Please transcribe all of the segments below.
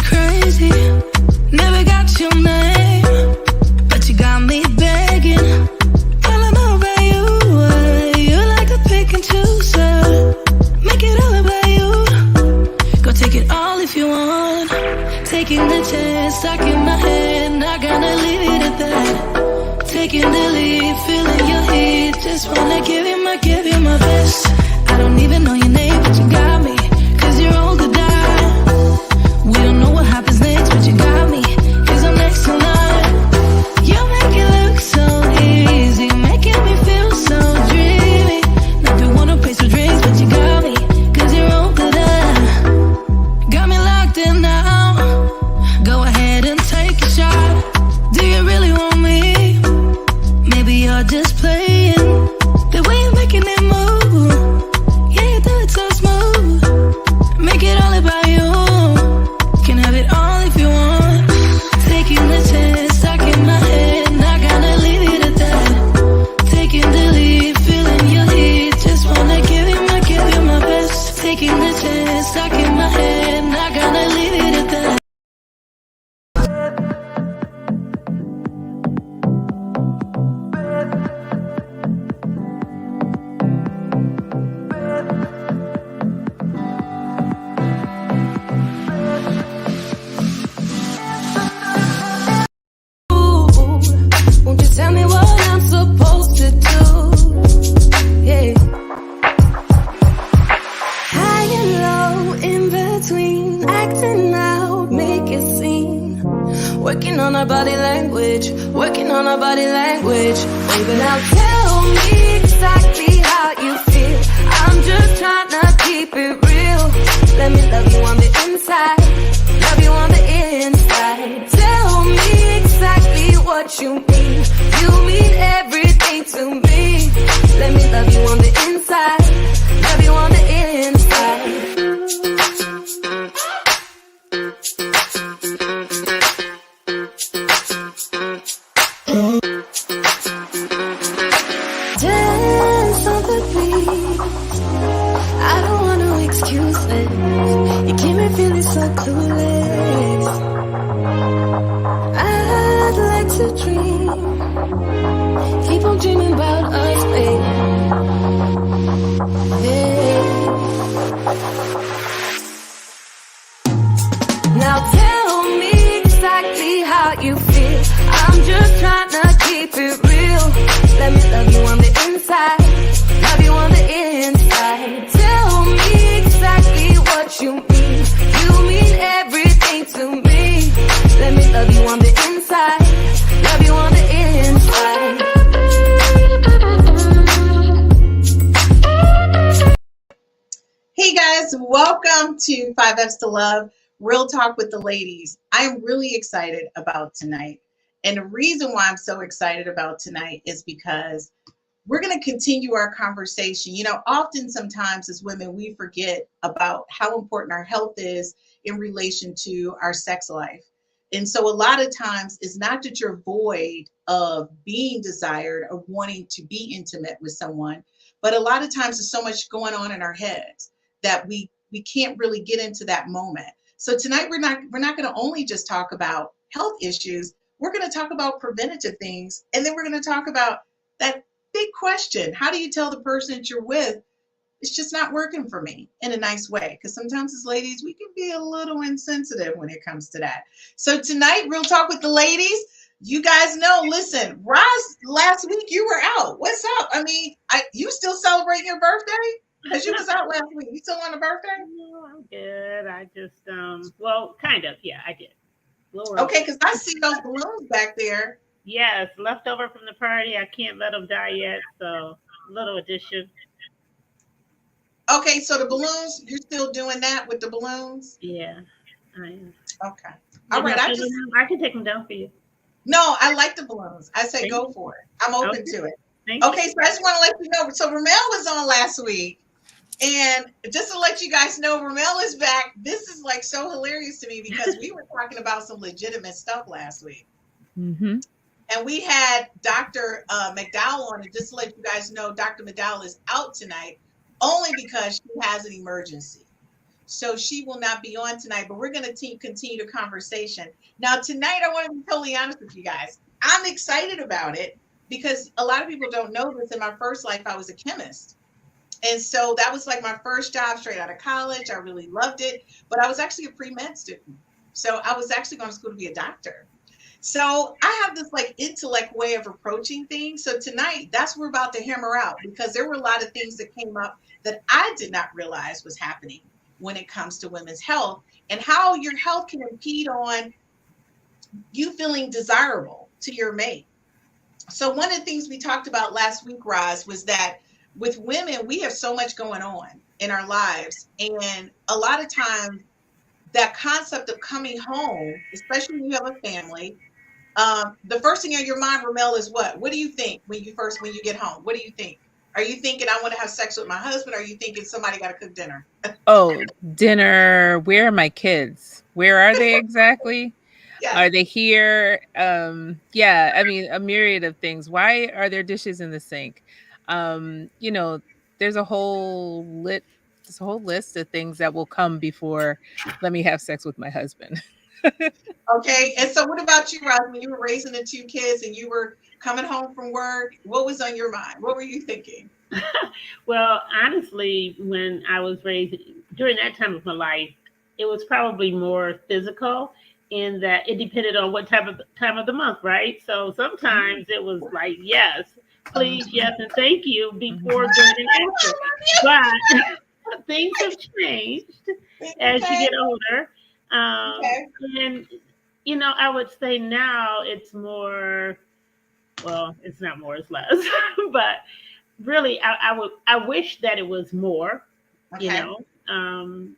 crazy. Never got your name, but you got me begging. All I know about you, you like to pick and choose. Make it all about you. Go take it all if you want. Taking the chance, stuck in my head, not gonna leave it at that. Taking the lead, feeling your heat. Just wanna give you my best. I don't even know your name, but you got me. 'Cause you're old to die. We don't know what happens next, but you got me. 'Cause I'm next in line. You make it look so easy, making me feel so dreamy. Never wanna pay for drinks, but you got me. 'Cause you're old to die. Got me locked in now. Go ahead and take a shot. Do you really want me? Maybe you're just playing. The way you're making it move, yeah, you do it so smooth. Make it all about you. Can have it all if you want. Taking the chance, stuck in my head, not gonna leave it at that. Taking the lead, feeling your heat. Just wanna give you my best. Taking the chance, stuck in my head, not gonna leave it at that. Won't you tell me what I'm supposed to do? Yeah. High and low, in between, acting out, make a scene. Working on our body language, working on our body language. Baby, now tell me exactly how you feel. I'm just trying to keep it real. Let me love you on the inside, love you on the inside. Tell me exactly what you mean. You mean everything to me. Let me love you on the inside, love you on the inside. Dance on the beat. I don't want no excuses. You keep me feeling so clueless. I'd like to dream. Keep on dreaming about us, baby. Yeah. Now tell me exactly how you feel. I'm just trying to keep it real. Let me love you on the inside, love you on the inside. Tell me exactly what you mean. You mean everything to me. Let me love you on the inside, love you on the inside. Hey guys, welcome to 5Fs to Love, Real Talk with the Ladies. I'm really excited about tonight. And the reason why I'm so excited about tonight is because we're going to continue our conversation. You know, often sometimes as women, we forget about how important our health is in relation to our sex life. And so a lot of times it's not that you're void of being desired or wanting to be intimate with someone, but a lot of times there's so much going on in our heads that we can't really get into that moment. So tonight we're not going to only just talk about health issues. We're going to talk about preventative things, and then we're going to talk about that big question. How do you tell the person that you're with, it's just not working for me, in a nice way? Because sometimes as ladies, we can be a little insensitive when it comes to that. So tonight, Real Talk with the Ladies. You guys know, listen, Roz, last week you were out. What's up? I mean, you still celebrating your birthday? Because you was out last week. You still on a birthday? No, I'm good. I just, well, kind of. Yeah, I did. Okay, because I see those balloons back there. Yes, leftover from the party. I can't let them die yet, so little addition. Okay, so the balloons, you're still doing that with the balloons? Yeah, I am. Okay. All right. I can take them down for you. No, I like the balloons. I say go for it. I'm open to it. Okay, so I just want to let you know. So Ramel was on last week. And just to let you guys know, Ramel is back. This is like so hilarious to me because we were talking about some legitimate stuff last week. Mm-hmm. And we had Dr. McDowell on it. Just to let you guys know, Dr. McDowell is out tonight only because she has an emergency. So she will not be on tonight, but we're going to continue the conversation. Now, tonight, I want to be totally honest with you guys. I'm excited about it because a lot of people don't know this. In my first life, I was a chemist. And so that was like my first job straight out of college. I really loved it, but I was actually a pre-med student. So I was actually going to school to be a doctor. So I have this like intellect way of approaching things. So tonight, that's what we're about to hammer out, because there were a lot of things that came up that I did not realize was happening when it comes to women's health, and how your health can impede on you feeling desirable to your mate. So one of the things we talked about last week, Roz, was that with women, we have so much going on in our lives. And a lot of times that concept of coming home, especially when you have a family, the first thing on your mind, Ramel, is what? What do you think when you get home? What do you think? Are you thinking I want to have sex with my husband? Or are you thinking somebody got to cook dinner? Oh, dinner. Where are my kids? Where are they exactly? Yes. Are they here? Yeah, I mean, a myriad of things. Why are there dishes in the sink? There's a whole list of things that will come before let me have sex with my husband. Okay. And so what about you, Roz, when you were raising the two kids and you were coming home from work? What was on your mind? What were you thinking? Well, honestly, when I was raised during that time of my life, it was probably more physical in that it depended on what time of the month, right? So sometimes it was like, yes, please, yes, and thank you before, during, and after. But things have changed as you get older. And, I would say now it's more, well, it's not more, it's less. But really, I wish that it was more, and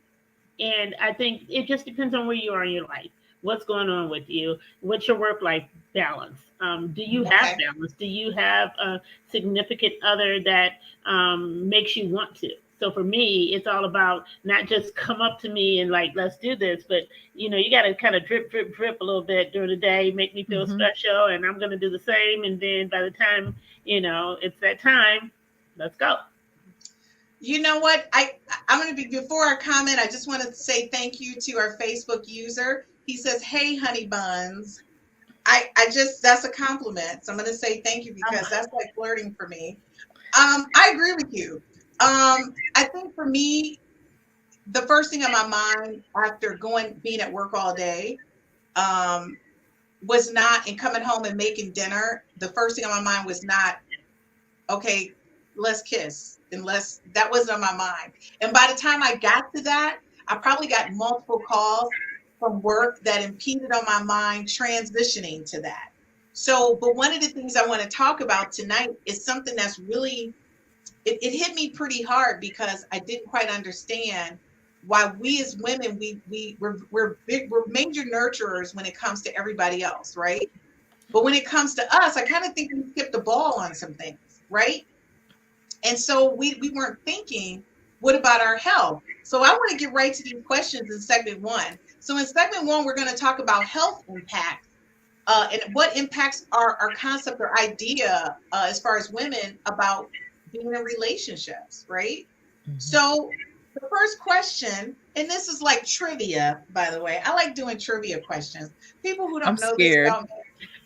I think it just depends on where you are in your life. What's going on with you? What's your work-life balance? Do you have balance? Do you have a significant other that makes you want to? So for me, it's all about not just come up to me and like, let's do this, but you got to kind of drip, drip, drip a little bit during the day, make me feel special, and I'm going to do the same. And then by the time, it's that time, let's go. You know what? I'm going to be, before I comment, I just want to say thank you to our Facebook user. He says, "Hey, honey buns." That's a compliment. So I'm going to say thank you, because that's like flirting for me. I agree with you. I think for me, the first thing on my mind after being at work all day, was not, and coming home and making dinner, the first thing on my mind was not, okay, let's kiss. That wasn't on my mind. And by the time I got to that, I probably got multiple calls from work that impeded on my mind transitioning to that. So, but one of the things I want to talk about tonight is something that's really, it hit me pretty hard, because I didn't quite understand why we as women, we're major nurturers when it comes to everybody else, right? But when it comes to us, I kind of think we skipped the ball on some things, right? And so we weren't thinking, what about our health? So I want to get right to these questions in segment one. So in segment one, we're going to talk about health impacts, and what impacts our concept or idea as far as women about being in relationships, right? Mm-hmm. So the first question, and this is like trivia, by the way. I like doing trivia questions. People who don't know this about me.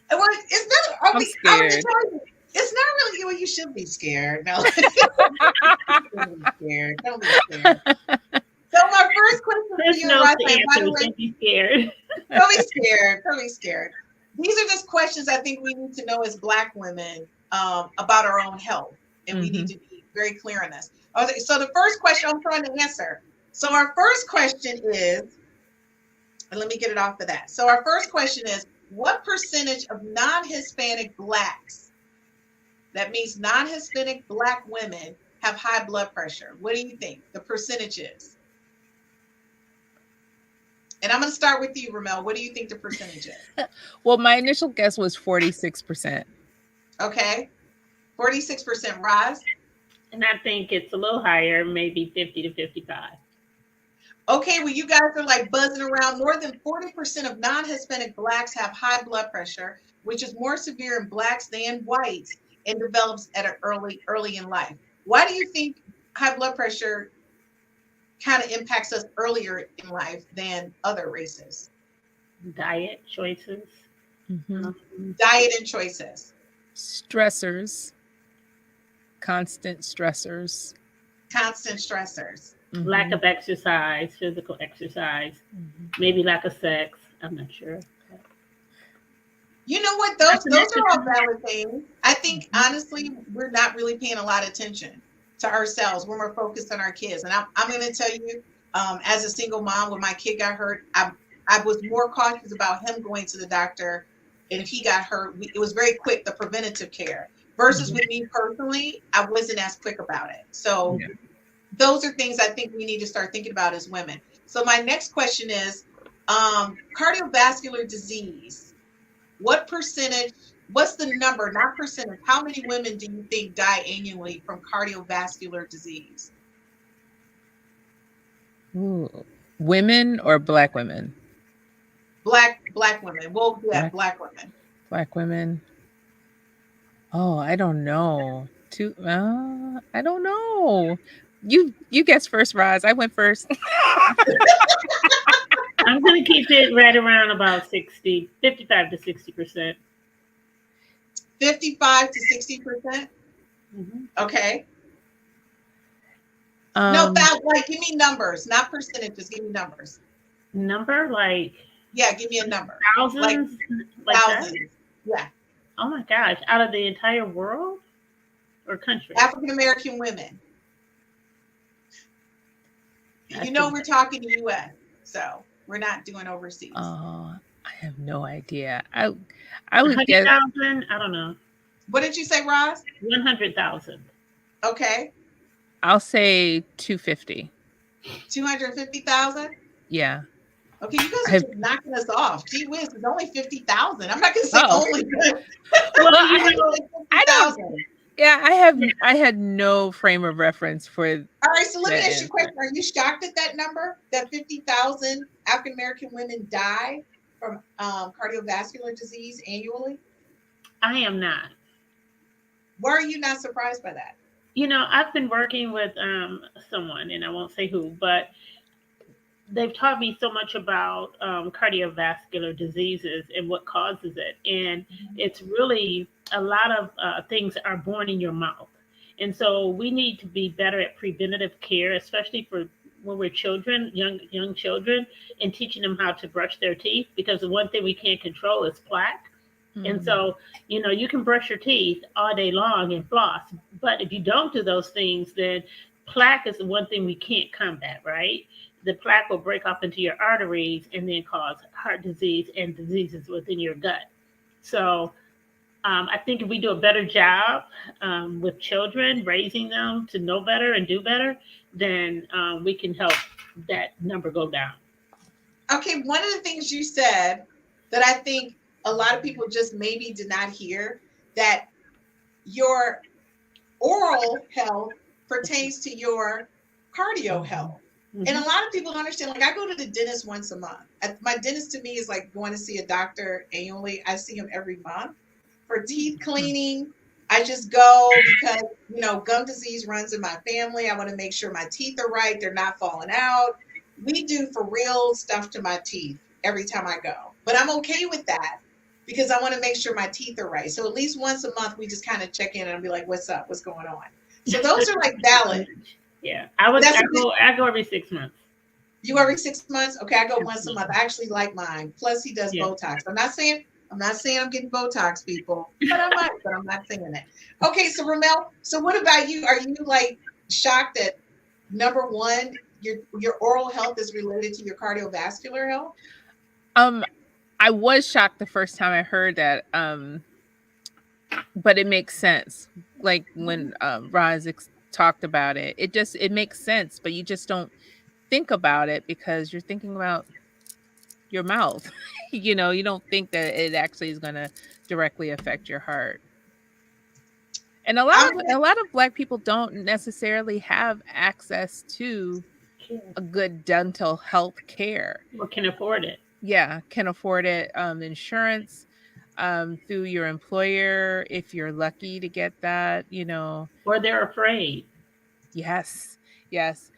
I'm scared. It's not really you. You should be scared. No. Don't be scared. Don't be scared. So my first question for you, Ross, by the way, don't be scared. Don't be scared. Don't be scared. These are just questions I think we need to know as Black women about our own health, and we need to be very clear on this. Okay, so the first question I'm trying to answer. So our first question is, and let me get it off of that. So our first question is, what percentage of non-Hispanic Blacks, that means non-Hispanic Black women, have high blood pressure? What do you think the percentage is? And I'm going to start with you, Ramel. What do you think the percentage is? Well, my initial guess was 46%. Okay. 46%. Roz? And I think it's a little higher, maybe 50 to 55. Okay, well, you guys are like buzzing around. More than 40% of non-Hispanic Blacks have high blood pressure, which is more severe in Blacks than whites, and develops at an early in life. Why do you think high blood pressure kind of impacts us earlier in life than other races? Diet choices. Mhm. Diet and choices. Stressors, constant stressors. Constant stressors. Lack Mhm. of exercise, physical exercise, Mhm. maybe lack of sex. I'm not sure. You know what? That's Those an are all valid things. I think Mhm. honestly, we're not really paying a lot of attention to ourselves when we're focused on our kids. And I'm going to tell you, as a single mom, when my kid got hurt, I was more cautious about him going to the doctor. And if he got hurt, it was very quick, the preventative care. Versus Mhm. with me personally, I wasn't as quick about it. So Yeah. those are things I think we need to start thinking about as women. So my next question is, cardiovascular disease. What percentage, what's the number, not percentage, how many women do you think die annually from cardiovascular disease? Ooh. Women or black women? Black women. Well, yeah, Black black women. black women. Oh, I don't know. I don't know. You guess first, Roz. I went first. I'm going to keep it right around about 55 to 60%. 55 to 60%. Mm-hmm. Okay. No, Um, like give me numbers, not percentages. Give me numbers. Number like Yeah, give me a number. Like thousands, like that. thousands. Yeah. Oh my gosh, out of the entire world or country? African American women. I You know, think we're talking to US, so we're not doing overseas. I have no idea. I would guess 100,000. I don't know. What did you say, Roz? 100,000. Okay. I'll say 250. 250,000. Yeah. Okay, you guys are I just knocking us off. Gee whiz, it's only 50,000. I'm not gonna say Oh. only. Well, Well, you I'm know, gonna say I don't 50,000. yeah, I had no frame of reference for All right, so let the me ask you a answer. question. Are you shocked at that number? That 50,000 African American women die from cardiovascular disease annually? I am not. Why are you not surprised by that? You know, I've been working with someone, and I won't say who, but they've taught me so much about cardiovascular diseases and what causes it. And it's really a lot of things are born in your mouth. And so we need to be better at preventative care, especially for when we're children, young children, and teaching them how to brush their teeth because the one thing we can't control is plaque. And Mm. so, you know, you can brush your teeth all day long and floss, but if you don't do those things, then plaque is the one thing we can't combat, right? The plaque will break off into your arteries and then cause heart disease and diseases within your gut. So, I think if we do a better job with children, raising them to know better and do better, then we can help that number go down. Okay, one of the things you said that I think a lot of people just maybe did not hear, that your oral health pertains to your cardio health. And a Mhm. lot of people don't understand. Like, I go to the dentist once a month. My dentist to me is like going to see a doctor annually. I see him every month for teeth cleaning. I just go because, you know, gum disease runs in my family. I want to make sure my teeth are right, they're not falling out. We do for real stuff to my teeth every time I go. But I'm okay with that because I want to make sure my teeth are right. So at least once a month, we just kind of check in and be like, what's up? What's going on? So those are like valid. Yeah, I would. That's I a good, go. I go every 6 months. you every 6 months? Okay, I go once a month. I actually like mine. Plus, he does Yeah. Botox. I'm not saying I'm getting Botox, people, but I might. But I'm not saying that. Okay, so Ramel, so what about you? Are you like shocked that number one, your oral health is related to your cardiovascular health? I was shocked the first time I heard that. But it makes sense. Like when Roz talked about it, it makes sense, but you just don't think about it because you're thinking about your mouth. You know, you don't think that it actually is going to directly affect your heart. And I'm a lot of black people don't necessarily have access to a good dental health care. Or can afford it. Yeah, can afford it. Insurance through your employer if you're lucky to get that, you know. Or they're afraid. Yes. Yes.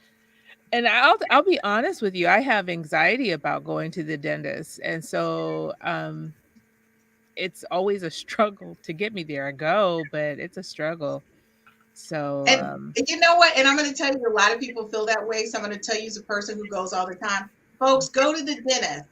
And I'll be honest with you, I have anxiety about going to the dentist, and so it's always a struggle to get me there. I go, but it's a struggle. So And you know what? And I'm going to tell you, a lot of people feel that way. So I'm going to tell you, as a person who goes all the time, folks, go to the dentist.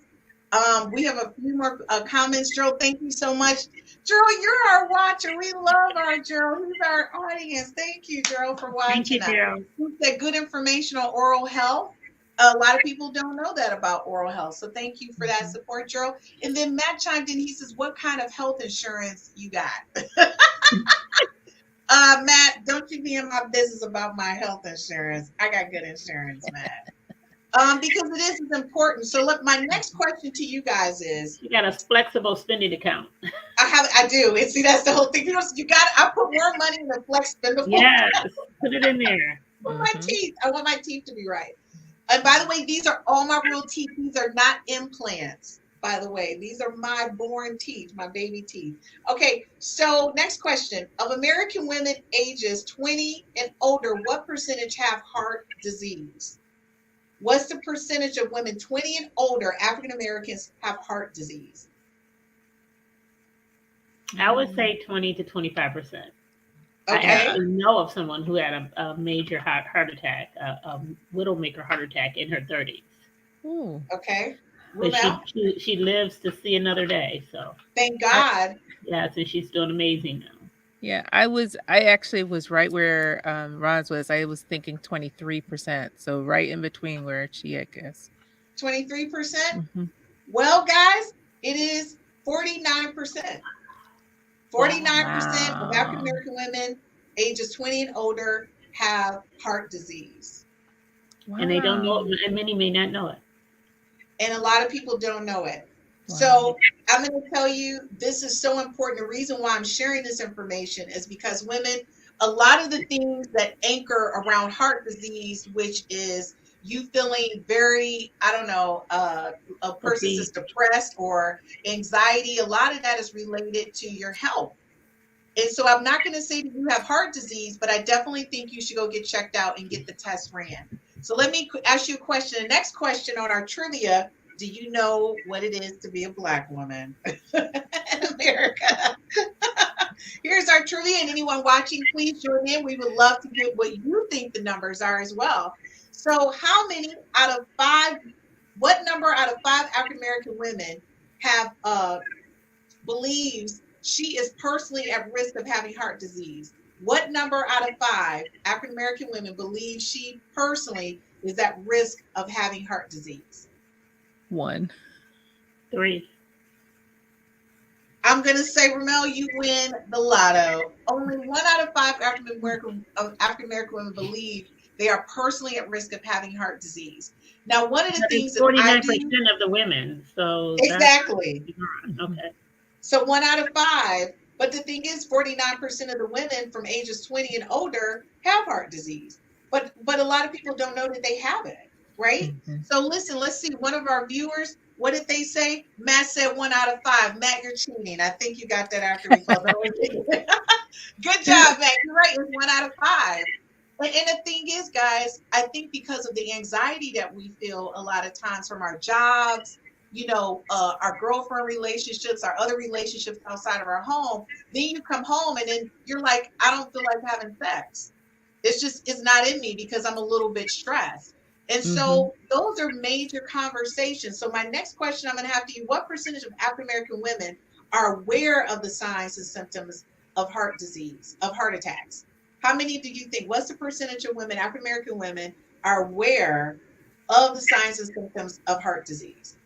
We have a few more comments. Gerald, thank you so much. Gerald, you're our watcher. We love our Gerald. He's our audience. Thank you, Gerald, for watching. Thank you, Gerald. He said good information on oral health. A lot of people don't know that about oral health. So thank you for that support, Gerald. And then Matt chimed in. He says, what kind of health insurance you got? Matt, don't you be in my business about my health insurance. I got good insurance, Matt. Because it is important. So look, my next question to you guys is, You got a flexible spending account. I do. And see, that's the whole thing. I put more money in the flex spendable. Yes, put it in there. For my teeth. I want my teeth to be right. And by the way, these are all my real teeth. These are not implants. By the way, these are my born teeth, my baby teeth. Okay, so next question. Of American women ages 20 and older, what percentage have heart disease? What's the percentage of women 20 and older, African Americans, have heart disease? I would say 20 to 25%. I Okay, actually know of someone who had a major heart attack, a widowmaker heart attack in her 30s. ooh. okay. But Ramel, she lives to see another day. So thank God. yeah, so she's doing amazing now. Yeah, I actually was right where Roz was. I was thinking 23%. So right in between where she, I guess. 23%? Hmm. Well, guys, it is 49%. 49% of Wow. African American women ages 20 and older have heart disease. And they don't know Wow. it, and many may not know it. And a lot of people don't know it. Wow. So I'm going to tell you, this is so important. The reason why I'm sharing this information is because women, a lot of the things that anchor around heart disease, which is you feeling very, I don't know, a person is depressed or anxiety, a lot of that is related to your health. And so I'm not going to say that you have heart disease, but I definitely think you should go get checked out and get the test ran. So let me ask you a question. The next question on our trivia, do you know what it is to be a Black woman in America? Here's our trivia, and anyone watching, please join in. We would love to get what you think the numbers are as well. So what number out of 5 African-American women have believes she is personally at risk of having heart disease? What number out of 5 African-American women believe she personally is at risk of having heart disease? 1. 3. I'm going to say, Ramel, you win the lotto. Only 1 out of 5 African-American women believe they are personally at risk of having heart disease. Now, one of the things that 49% I do, of the women. So exactly. Okay. So 1 out of 5. But the thing is, 49% of the women from ages 20 and older have heart disease. But a lot of people don't know that they have it, right? Mhm. So listen, let's see. One of our viewers, what did they say? Matt said 1 out of 5. Matt, you're cheating. I think you got that after we called. Good job, Matt. You're right. It's 1 out of 5. And the thing is, guys, I think because of the anxiety that we feel a lot of times from our jobs, our girlfriend relationships, our other relationships outside of our home, then you come home and then you're like, I don't feel like having sex. It's not in me because I'm a little bit stressed. And so those are major conversations. So my next question I'm going to have to you, what percentage of African-American women are aware of the signs and symptoms of heart disease, of heart attacks? How many do you think? What's the percentage of women, African-American women, are aware of the signs and symptoms of heart disease?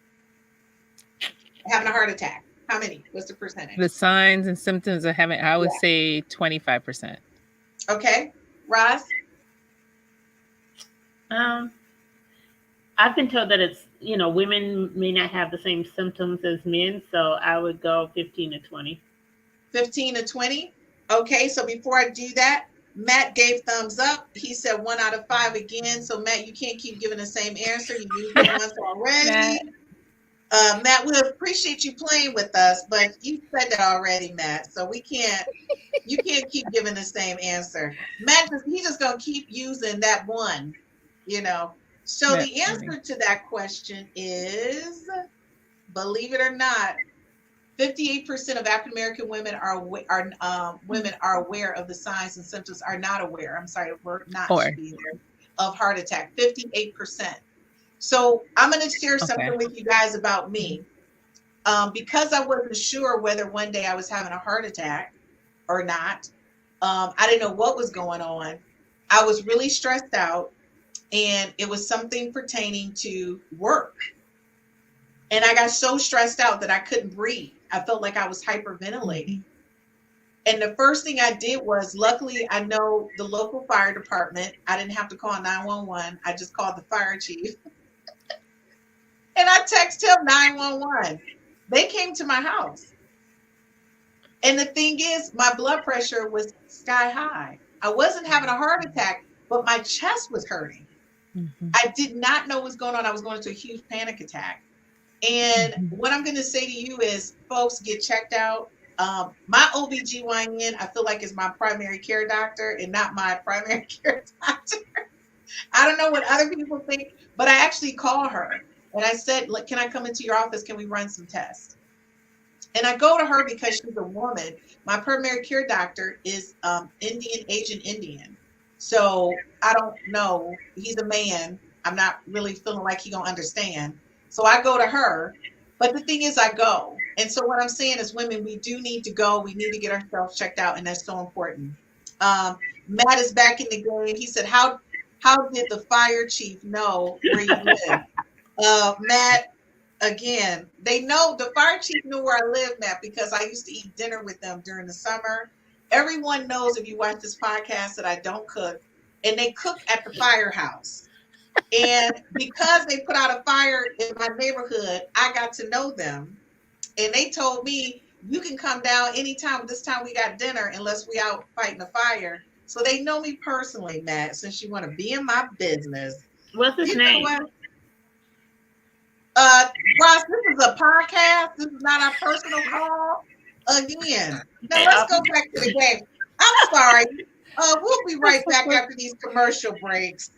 Having a heart attack. How many? What's the percentage? The signs and symptoms of having, I would say 25%. Okay. Roz? I've been told that it's, women may not have the same symptoms as men. So I would go 15 to 20. 15 to 20? Okay. So before I do that, Matt gave thumbs up. He said 1 out of 5 again. So Matt, you can't keep giving the same answer. You used it once already. Matt, we appreciate you playing with us, but you said that already, Matt. So you can't keep giving the same answer. Matt, he's just gonna keep using that one, So That's the answer funny. to that question is, believe it or not, 58% of African American women women are aware of the signs and symptoms. Are not aware. I'm sorry, word not should Or be there, of heart attack. 58%. So I'm going to share okay. something with you guys about me. Because I wasn't sure whether one day I was having a heart attack or not. I didn't know what was going on. I was really stressed out, and it was something pertaining to work. And I got so stressed out that I couldn't breathe. I felt like I was hyperventilating. Mhm. And the first thing I did was, luckily, I know the local fire department. I didn't have to call 911. I just called the fire chief. And I texted him 911. They came to my house. And the thing is, my blood pressure was sky high. I wasn't having a heart attack, but my chest was hurting. Mhm. I did not know what was going on. I was going into a huge panic attack. And Mhm. what I'm going to say to you is, folks, get checked out. My OBGYN, I feel like, is my primary care doctor and not my primary care doctor. I don't know what other people think, but I actually call her and I said, "Look, can I come into your office? Can we run some tests?" And I go to her because she's a woman. My primary care doctor is Asian Indian. So I don't know. He's a man. I'm not really feeling like he gonna understand. So I go to her. But the thing is, I go. And so what I'm saying is, women, we do need to go. We need to get ourselves checked out, and that's so important. Matt is back in the game. He said, how did the fire chief know where you live? Matt, again, they know, the fire chief knew where I live, Matt, because I used to eat dinner with them during the summer. Everyone knows, if you watch this podcast, that I don't cook, and they cook at the firehouse. And because they put out a fire in my neighborhood, I got to know them. And they told me, you can come down anytime. This time we got dinner unless we out fighting a fire. So they know me personally, Matt, since you want to be in my business. What's his You know name? what? Ross, this is a podcast. This is not our personal call. Again. Now let's go back to the game. I'm sorry. We'll be right back after these commercial breaks.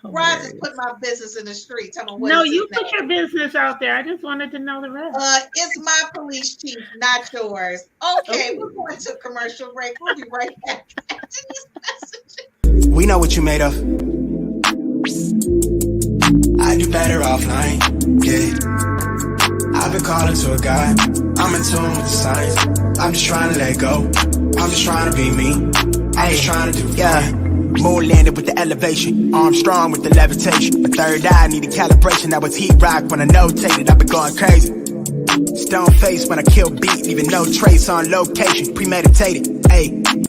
Roz is putting my business in the street. Tell me what No, is you his put your business out there. I just wanted to know the rest. name? It's my police chief, not yours. Okay, we're going to a commercial break. We'll be right back after these messages. We know what you made of. I do better offline. Yeah. I've been calling to a guy. I'm in tune with the signs. I'm just trying to let go. I'm just trying to be me. I'm just trying to do fine. Moon landed with the elevation, Armstrong with the levitation. My third eye needed calibration. I was heat rock when I notated. I've been going crazy. Stone face when I kill beat, leaving no trace on location. Premeditated, ayy.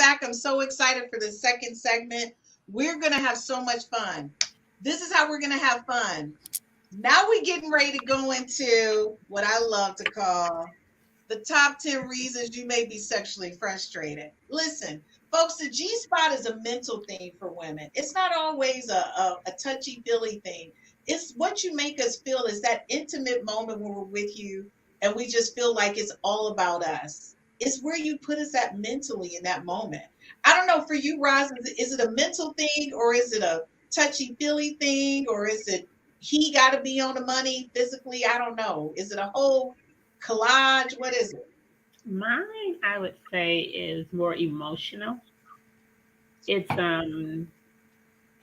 back. I'm so excited for the second segment. We're going to have so much fun. This is how we're going to have fun. Now we're getting ready to go into what I love to call the top 10 reasons you may be sexually frustrated. Listen, folks, the G spot is a mental thing for women. It's not always a touchy-feely thing. It's what you make us feel is that intimate moment when we're with you and we just feel like it's all about us. It's where you put us at mentally in that moment. I don't know, for you, Roz, is it a mental thing or is it a touchy-feely thing or is it he got to be on the money physically? I don't know. Is it a whole collage? What is it? Mine, I would say, is more emotional. It's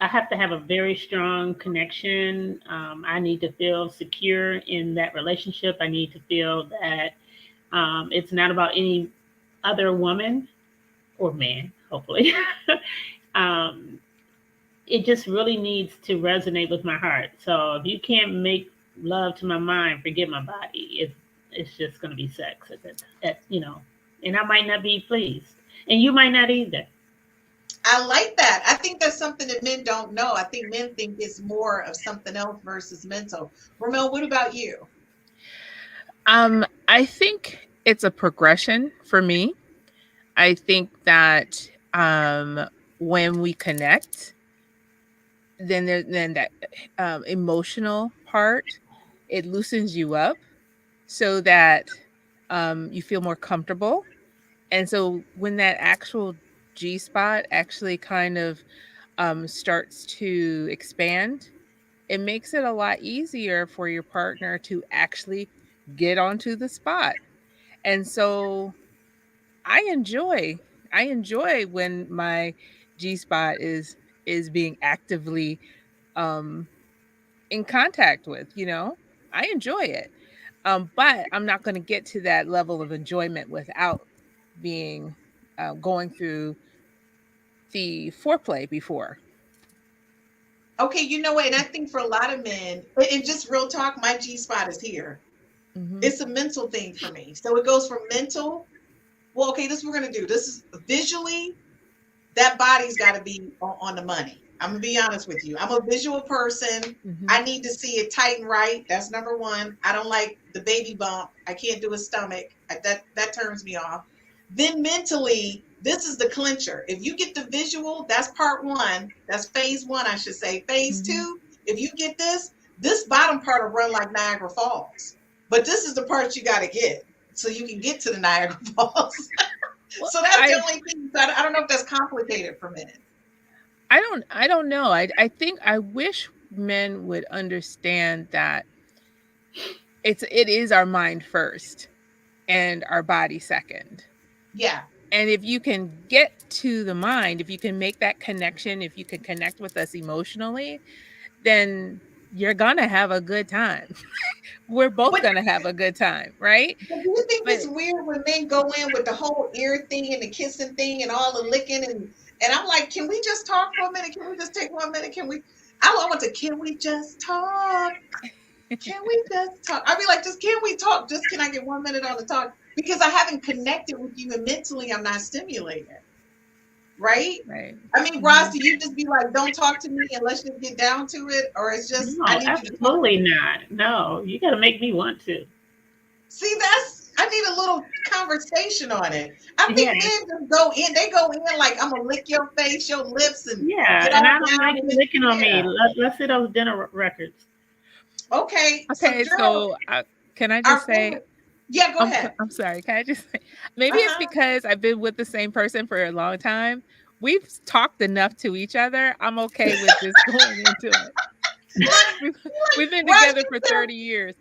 I have to have a very strong connection. I need to feel secure in that relationship. I need to feel that it's not about any other woman or man, hopefully. It just really needs to resonate with my heart. So if you can't make love to my mind, forget my body. It's just going to be sex, and I might not be pleased, and you might not either. I like that. I think that's something that men don't know. I think men think it's more of something else versus mental. Ramel, what about you? I think it's a progression for me. I think that when we connect, then that emotional part, it loosens you up so that you feel more comfortable. And so when that actual G spot actually kind of starts to expand, it makes it a lot easier for your partner to actually get onto the spot. And so I enjoy when my G spot is being actively in contact with, I enjoy it. But I'm not going to get to that level of enjoyment without being going through the foreplay before. Okay, you know what? And I think for a lot of men, and just real talk, my G spot is here. Mhm. It's a mental thing for me. So it goes from mental. Well, okay, this is what we're going to do. This is visually, that body's got to be on the money. I'm going to be honest with you. I'm a visual person. Mhm. I need to see it tight and right. That's number one. I don't like the baby bump. I can't do a stomach. That turns me off. Then mentally, this is the clincher. If you get the visual, that's part one. That's phase one, I should say. Phase Mhm. two, if you get this bottom part will run like Niagara Falls. But this is the part you got to get so you can get to the Niagara Falls. Well, So that's the only thing. I don't know if that's complicated for men. I don't know. I think I wish men would understand that it is our mind first and our body second. Yeah. And if you can get to the mind, if you can make that connection, if you can connect with us emotionally, then you're gonna have a good time. We're both But, gonna have a good time, right? but do you think But it's weird when men go in with the whole ear thing and the kissing thing and all the licking and I'm like, can we just talk for a minute? Can we just take 1 minute? Can we just talk? Can we just talk? I'd be like, can we talk? Just can I get 1 minute on the talk? Because I haven't connected with you and mentally I'm not stimulated. Right? right. I mean, Ross, do you just be like, don't talk to me and let's just get down to it? Or it's just, No, I need you to talk. absolutely not. No, you got to make me want to. See, I need a little conversation on it. I think Yeah. men just go in, they go in like, I'm going to lick your face, your lips, and Yeah, get and all I don't down like you with- licking on yeah. me. Let's see those dinner records. Okay. Okay, Gerald, so can I our just say friend- yeah, go ahead. I'm sorry, can I just say maybe it's Uh-huh. because I've been with the same person for a long time. We've talked enough to each other. I'm okay with just going into it. We've been Ross, together for 30 years.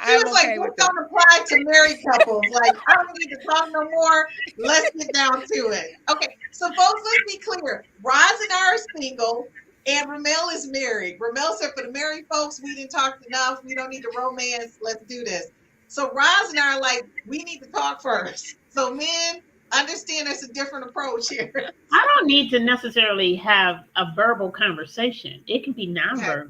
She I'm was like, okay this with it. don't apply to married couples. Like, I don't need to talk no more. Let's get down to it. Okay, so folks, let's be clear. Roz and I are single, and Ramel is married. Ramel said, for the married folks, we didn't talk enough. We don't need to romance. Let's do this. So Roz and I are like, we need to talk first. So men, understand there's a different approach here. I don't need to necessarily have a verbal conversation. It can be nonverbal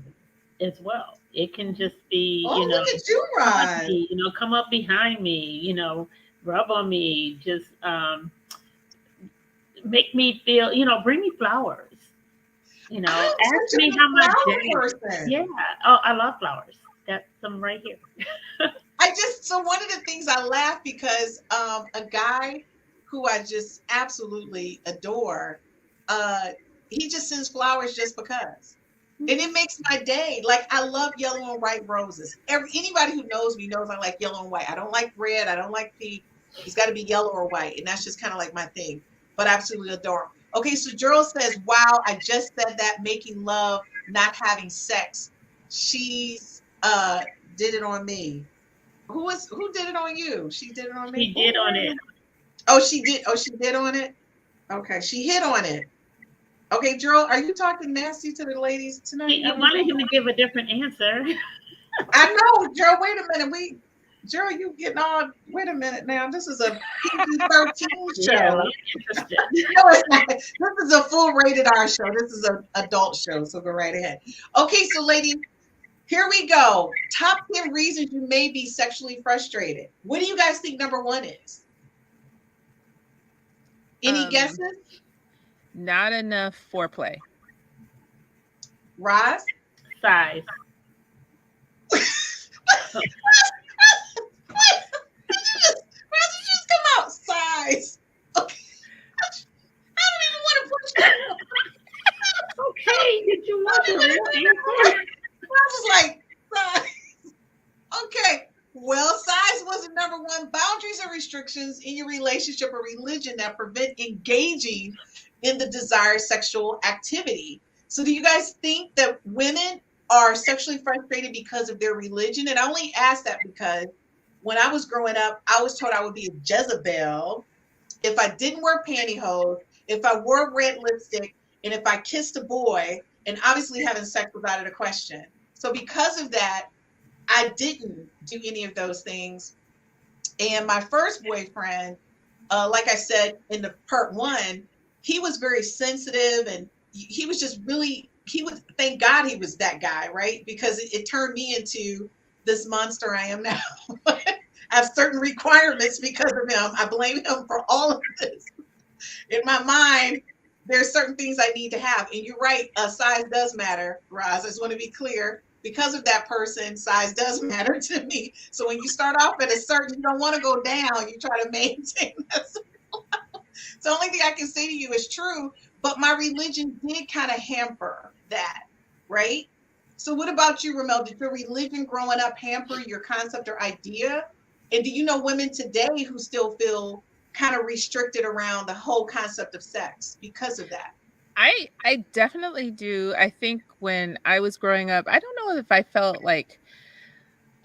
as well. It can just be, Oh, look at you, touch Roz. me, come up behind me, rub on me, just make me feel, bring me flowers. I'm Ask such a me good how my day. flower person. Yeah. Oh, I love flowers. Got some right here. So one of the things I laugh because a guy who I just absolutely adore, uh, he just sends flowers just because. And it makes my day. Like I love yellow and white roses. Anybody who knows me knows I like yellow and white. I don't like red. I don't like pink. It's got to be yellow or white, and that's just kind of like my thing. But I absolutely adore 'em. Okay, so Gerald says, "Wow, I just said that making love, not having sex. She's did it on me. Who did it on you? She did it on He me. did on it. Oh, she did. Oh, she did on it. Okay, she hit on it. Okay, Gerald, are you talking nasty to the ladies tonight? You wanted him to give a different answer. I know, Gerald. Wait a minute. Gerald, you getting on? Wait a minute now. This is a PG-13 show. Yeah, well, I'm interested. No, it's not. This is a full rated R show. This is an adult show, so go right ahead. Okay, so lady, here we go. Top 10 reasons you may be sexually frustrated. What do you guys think number one is? Any guesses? Not enough foreplay. Roz? Size. Why did you just come out? Size. Okay. I don't even want to put you. Okay, did you want the real answer? I was like, size. Okay. Well, size wasn't number one. Boundaries or restrictions in your relationship or religion that prevent engaging in the desired sexual activity. So do you guys think that women are sexually frustrated because of their religion? And I only ask that because when I was growing up, I was told I would be a Jezebel if I didn't wear pantyhose, if I wore red lipstick, and if I kissed a boy, and obviously having sex was out of the question. So because of that, I didn't do any of those things. And my first boyfriend, like I said in the part one, he was very sensitive and he was just really, thank God he was that guy, right? Because it turned me into this monster I am now. I have certain requirements because of him. I blame him for all of this. In my mind, there's certain things I need to have. And you're right, size does matter, Roz. I just want to be clear. Because of that person, size does matter to me. So when you start off at a certain, you don't want to go down. You try to maintain that. So the only thing I can say to you is true, but my religion did kind of hamper that, right? So what about you, Ramel? Did your religion growing up hamper your concept or idea? And do you know women today who still feel kind of restricted around the whole concept of sex because of that? I definitely do. I think when I was growing up, I don't know if I felt like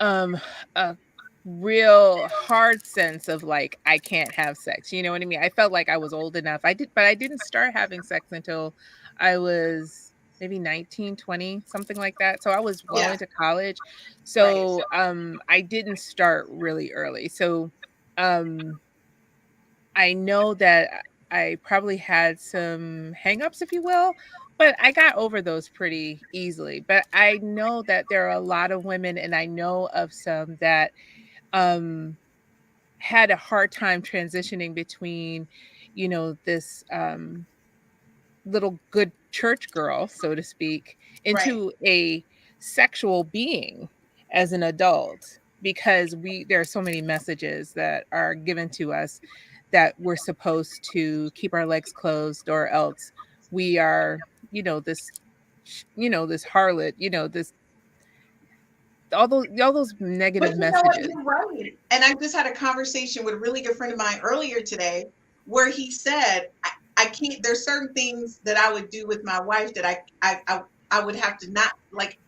a real hard sense of like I can't have sex. You know what I mean? I felt like I was old enough. But I didn't start having sex until I was maybe 19, 20, something like that. So I was well into college. So I didn't start really early. So I know that I probably had some hangups, if you will, but I got over those pretty easily. But I know that there are a lot of women, and I know of some that had a hard time transitioning between, this little good church girl, so to speak, into a sexual being as an adult, because there are so many messages that are given to us that we're supposed to keep our legs closed, or else we are, this harlot, this all those negative messages. You're right. And I just had a conversation with a really good friend of mine earlier today, where he said, I can't. There's certain things that I would do with my wife that I would have to not like.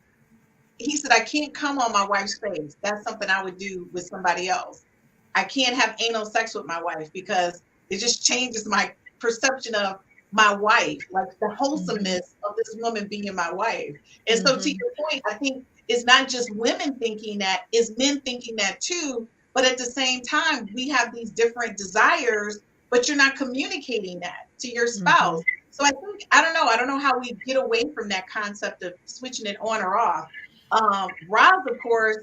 He said I can't come on my wife's face. That's something I would do with somebody else. I can't have anal sex with my wife because it just changes my perception of my wife, like the wholesomeness of this woman being my wife. And so to your point, I think it's not just women thinking that, it's men thinking that too. But at the same time, we have these different desires, but you're not communicating that to your spouse. So I think, I don't know how we get away from that concept of switching it on or off. Roz, of course,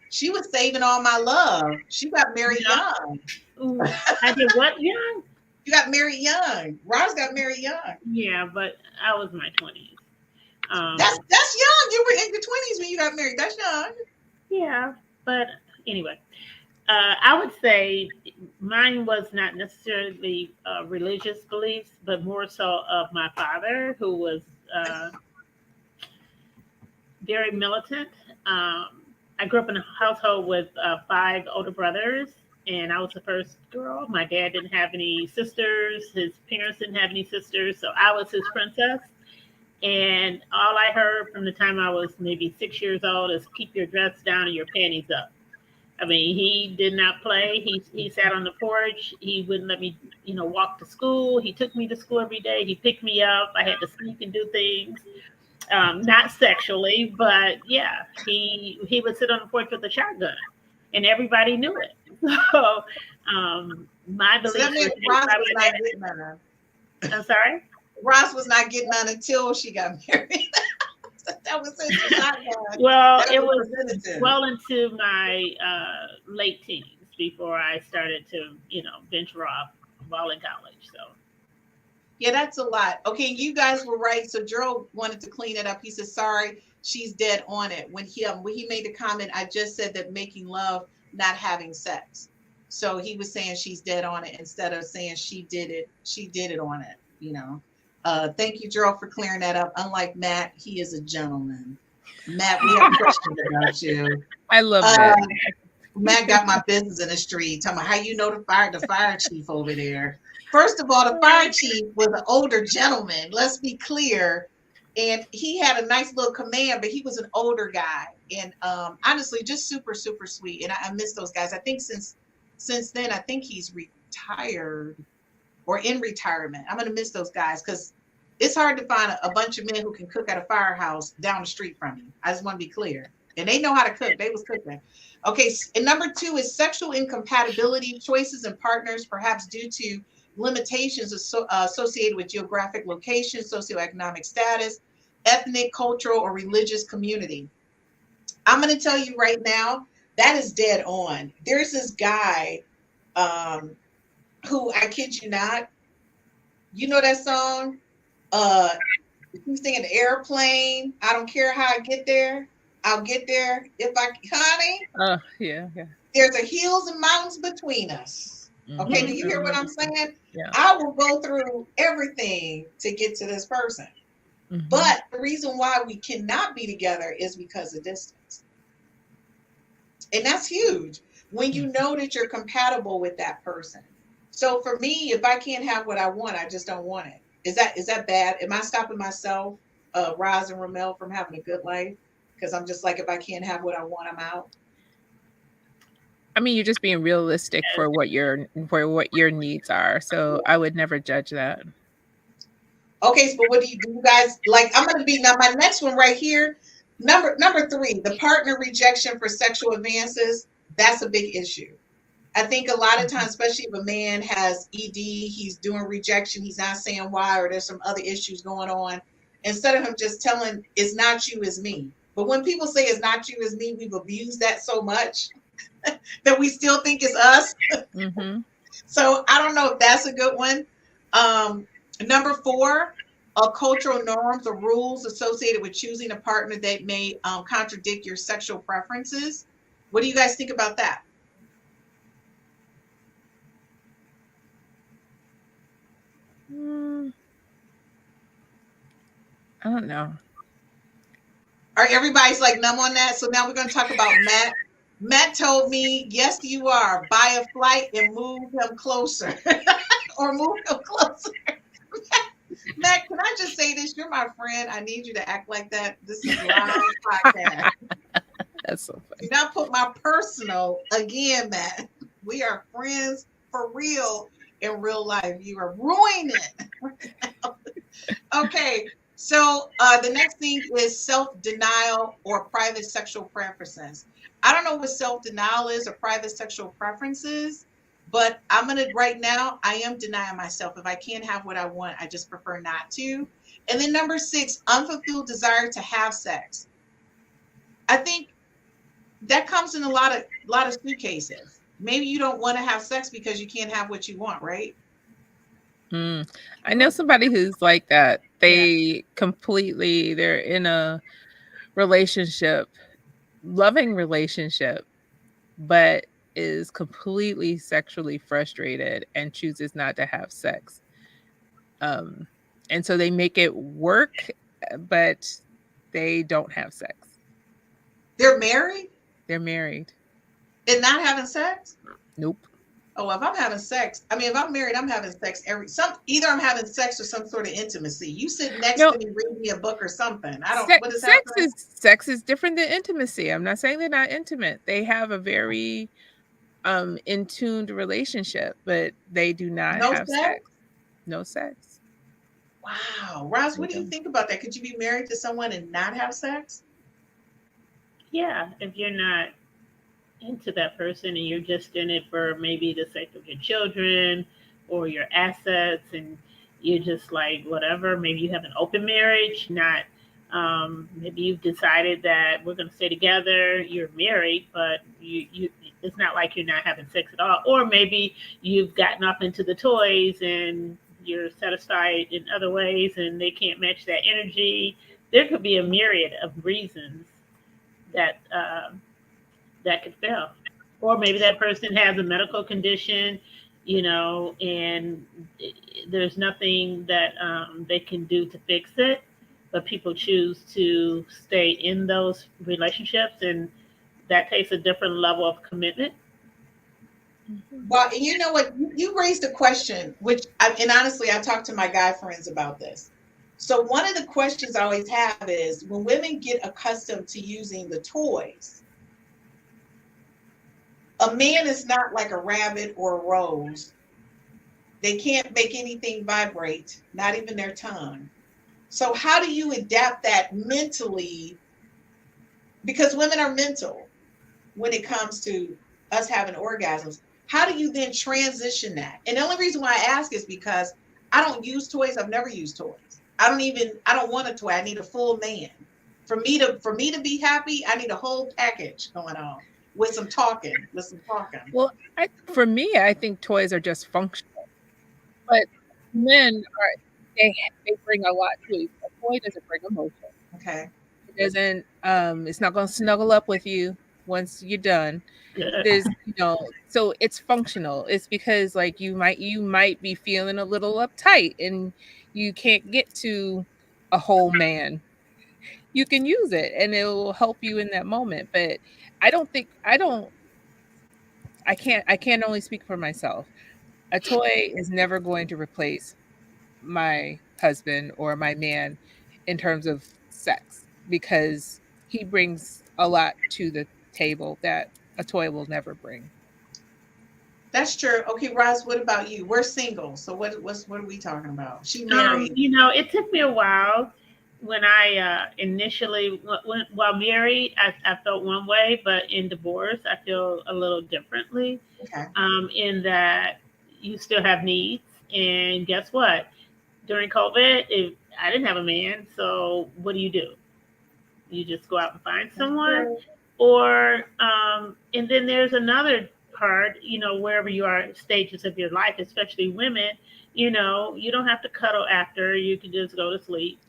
she was saving all my love. She got married young. Ooh, I did what young? You got married young. Roz got married young. Yeah, but I was in my 20s. That's young. You were in your 20s when you got married. That's young. Yeah, but anyway, I would say mine was not necessarily religious beliefs, but more so of my father, who was very militant. I grew up in a household with 5 older brothers, and I was the first girl. My dad didn't have any sisters. His parents didn't have any sisters, so I was his princess. And all I heard from the time I was maybe 6 years old is keep your dress down and your panties up. I mean, he did not play. He sat on the porch. He wouldn't let me, walk to school. He took me to school every day. He picked me up. I had to sneak and do things. Not sexually, but yeah, he would sit on the porch with a shotgun, and everybody knew it. So my belief. So that means Roz was not getting none. I'm sorry. Roz was not getting none until she got married. That was it. Well, it was well into my late teens before I started to, venture off while in college. So. Yeah, that's a lot. Okay, you guys were right. So Gerald wanted to clean it up. He said, sorry, she's dead on it. When he made the comment, I just said that making love, not having sex. So he was saying she's dead on it instead of saying she did it on it, Thank you, Gerald, for clearing that up. Unlike Matt, he is a gentleman. Matt, we have questions about you. I love that. Matt got my business in the street. Talking about how you know the fire chief over there. First of all, the fire chief was an older gentleman. Let's be clear. And he had a nice little command, but he was an older guy. And honestly, just super, super sweet. And I miss those guys. I think since then, I think he's retired or in retirement. I'm going to miss those guys because it's hard to find a bunch of men who can cook at a firehouse down the street from you. I just want to be clear. And they know how to cook. They was cooking. Okay. And number 2 is sexual incompatibility, choices in partners, perhaps due to limitations associated with geographic location, socioeconomic status, ethnic, cultural, or religious community. I'm going to tell you right now, that is dead on. There's this guy who, I kid you not, you know that song? He's singing Airplane. I don't care how I get there. I'll get there if honey. Oh, yeah. There's a hills and mountains between us. Okay, do you hear what I'm saying? Yeah. I will go through everything to get to this person. Mm-hmm. But the reason why we cannot be together is because of distance. And that's huge when you know that you're compatible with that person. So for me, if I can't have what I want, I just don't want it. Is that bad? Am I stopping myself, Roz and Ramel, from having a good life? Because I'm just like, if I can't have what I want, I'm out. I mean, you're just being realistic for what your needs are. So I would never judge that. Okay, so what do you guys like? I'm gonna be now my next one right here. Number 3, the partner rejection for sexual advances. That's a big issue. I think a lot of times, especially if a man has ED, he's doing rejection, he's not saying why, or there's some other issues going on. Instead of him just telling it's not you, it's me. But when people say it's not you, it's me, we've abused that so much that we still think it's us. Mm-hmm. So I don't know if that's a good one. Number 4, cultural norms or rules associated with choosing a partner that may contradict your sexual preferences. What do you guys think about that? I don't know. All right, everybody's like numb on that. So now we're going to talk about Matt. Matt told me, yes, you are. Buy a flight and move him closer. Or move him closer. Matt, can I just say this? You're my friend. I need you to act like that. This is live podcast. That's so funny. Do not put my personal again, Matt. We are friends for real in real life. You are ruining it. Okay. So the next thing is self-denial or private sexual preferences. I don't know what self-denial is or private sexual preferences, but I'm going to, right now, I am denying myself. If I can't have what I want, I just prefer not to. And then number 6, unfulfilled desire to have sex. I think that comes in a lot of suitcases. Maybe you don't want to have sex because you can't have what you want, right? I know somebody who's like that. They're in a relationship, loving relationship, but is completely sexually frustrated and chooses not to have sex. And so they make it work, but they don't have sex. They're married They're married. and not having sex? Nope. Oh, if I'm having sex, I mean, if I'm married, I'm having sex either I'm having sex or some sort of intimacy. You sit next No, to me, read me a book or something. I don't. sex, What is sex happening? is sex is different than intimacy. I'm not saying they're not intimate. They have a very in tuned relationship, but they do not No have sex? sex. No sex. Wow, Roz, what do you Mhm. think about that? Could you be married to someone and not have sex? Yeah, if you're not into that person and you're just in it for maybe the sake of your children or your assets, and you're just like whatever, maybe you have an open marriage, not maybe you've decided that we're going to stay together, you're married, but you it's not like you're not having sex at all. Or maybe you've gotten off into the toys and you're satisfied in other ways and they can't match that energy. There could be a myriad of reasons that that could fail. Or maybe that person has a medical condition, and there's nothing that they can do to fix it, but people choose to stay in those relationships, and that takes a different level of commitment. Well, and you know what? You raised a question, and honestly, I talked to my guy friends about this. So one of the questions I always have is when women get accustomed to using the toys, a man is not like a rabbit or a rose. They can't make anything vibrate, not even their tongue. So how do you adapt that mentally? Because women are mental when it comes to us having orgasms. How do you then transition that? And the only reason why I ask is because I don't use toys. I've never used toys. I don't want a toy. I need a full man. For me to be happy, I need a whole package going on with some talking. Well, for me, I think toys are just functional, but men they bring a lot to it. A toy doesn't bring emotion. Okay. It doesn't. It's not going to snuggle up with you once you're done. There's, so it's functional. It's because like you might be feeling a little uptight and you can't get to a whole man. You can use it and it will help you in that moment. But I can't only speak for myself. A toy is never going to replace my husband or my man in terms of sex because he brings a lot to the table that a toy will never bring. That's true. Okay, Roz, what about you? We're single, so what are we talking about? She married. It took me a while. When I initially, while married, I felt one way, but in divorce, I feel a little differently. Okay. In that you still have needs, and guess what? During COVID, I didn't have a man, so what do? You just go out and find someone, or and then there's another part, wherever you are, stages of your life, especially women, you don't have to cuddle after, you can just go to sleep.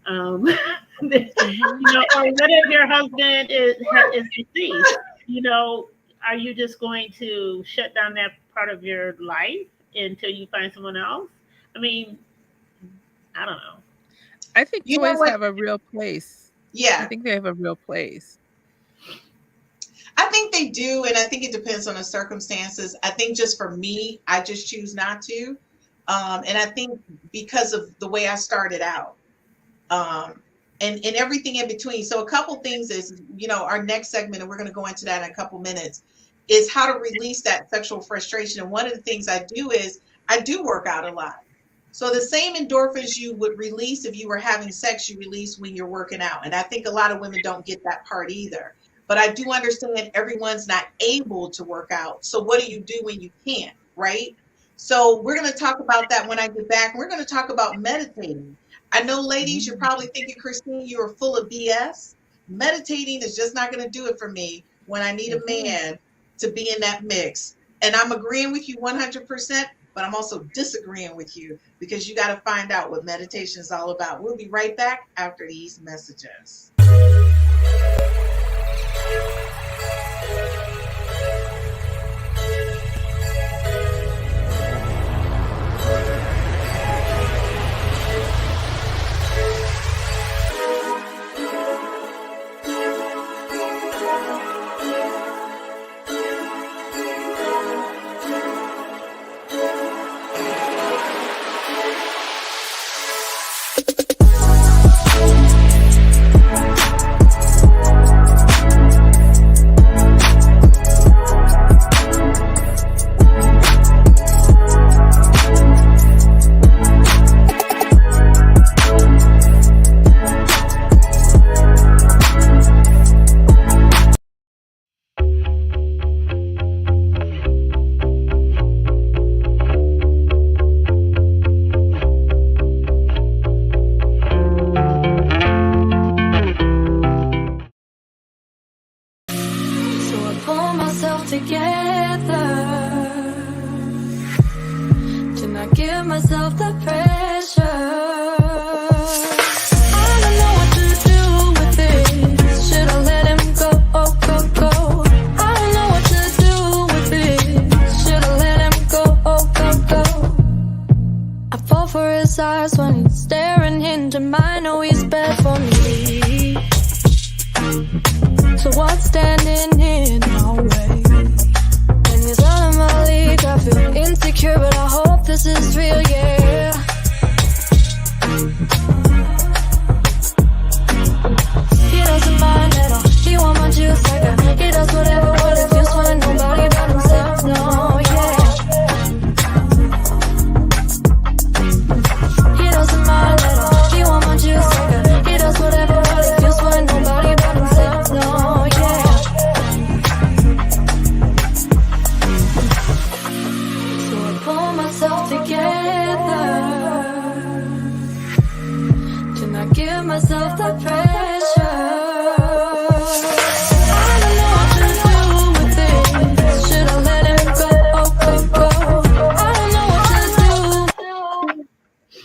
Or what if your husband is deceased? Are you just going to shut down that part of your life until you find someone else? I mean, I don't know. I think toys have a real place. Yeah. I think they have a real place. I think they do, and I think it depends on the circumstances. I think just for me, I just choose not to. And I think because of the way I started out. And everything in between. So a couple things is, our next segment, and we're going to go into that in a couple minutes, is how to release that sexual frustration. And one of the things I do is I do work out a lot. So the same endorphins you would release if you were having sex, you release when you're working out. And I think a lot of women don't get that part either. But I do understand everyone's not able to work out. So what do you do when you can't, right? So we're going to talk about that when I get back. We're going to talk about meditating. I know, ladies, you're probably thinking, Christine, you are full of BS. Meditating is just not going to do it for me when I need a man to be in that mix. And I'm agreeing with you 100%, but I'm also disagreeing with you because you got to find out what meditation is all about. We'll be right back after these messages.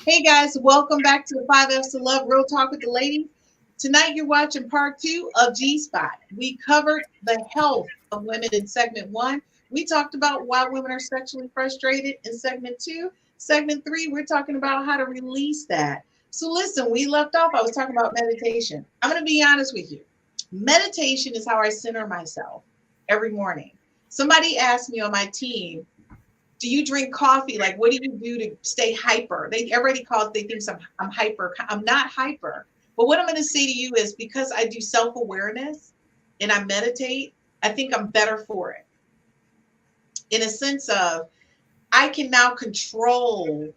Hey guys, welcome back to the 5Fs to Love, Real Talk with the Ladies. Tonight you're watching part 2 of G-Spot. We covered the health of women in segment 1. We talked about why women are sexually frustrated in segment 2. Segment 3, we're talking about how to release that. So listen, we left off, I was talking about meditation. I'm going to be honest with you. Meditation is how I center myself every morning. Somebody asked me on my team, do you drink coffee? Like, what do you do to stay hyper? Everybody thinks I'm hyper. I'm not hyper. But what I'm going to say to you is because I do self-awareness and I meditate, I think I'm better for it. In a sense of, I can now control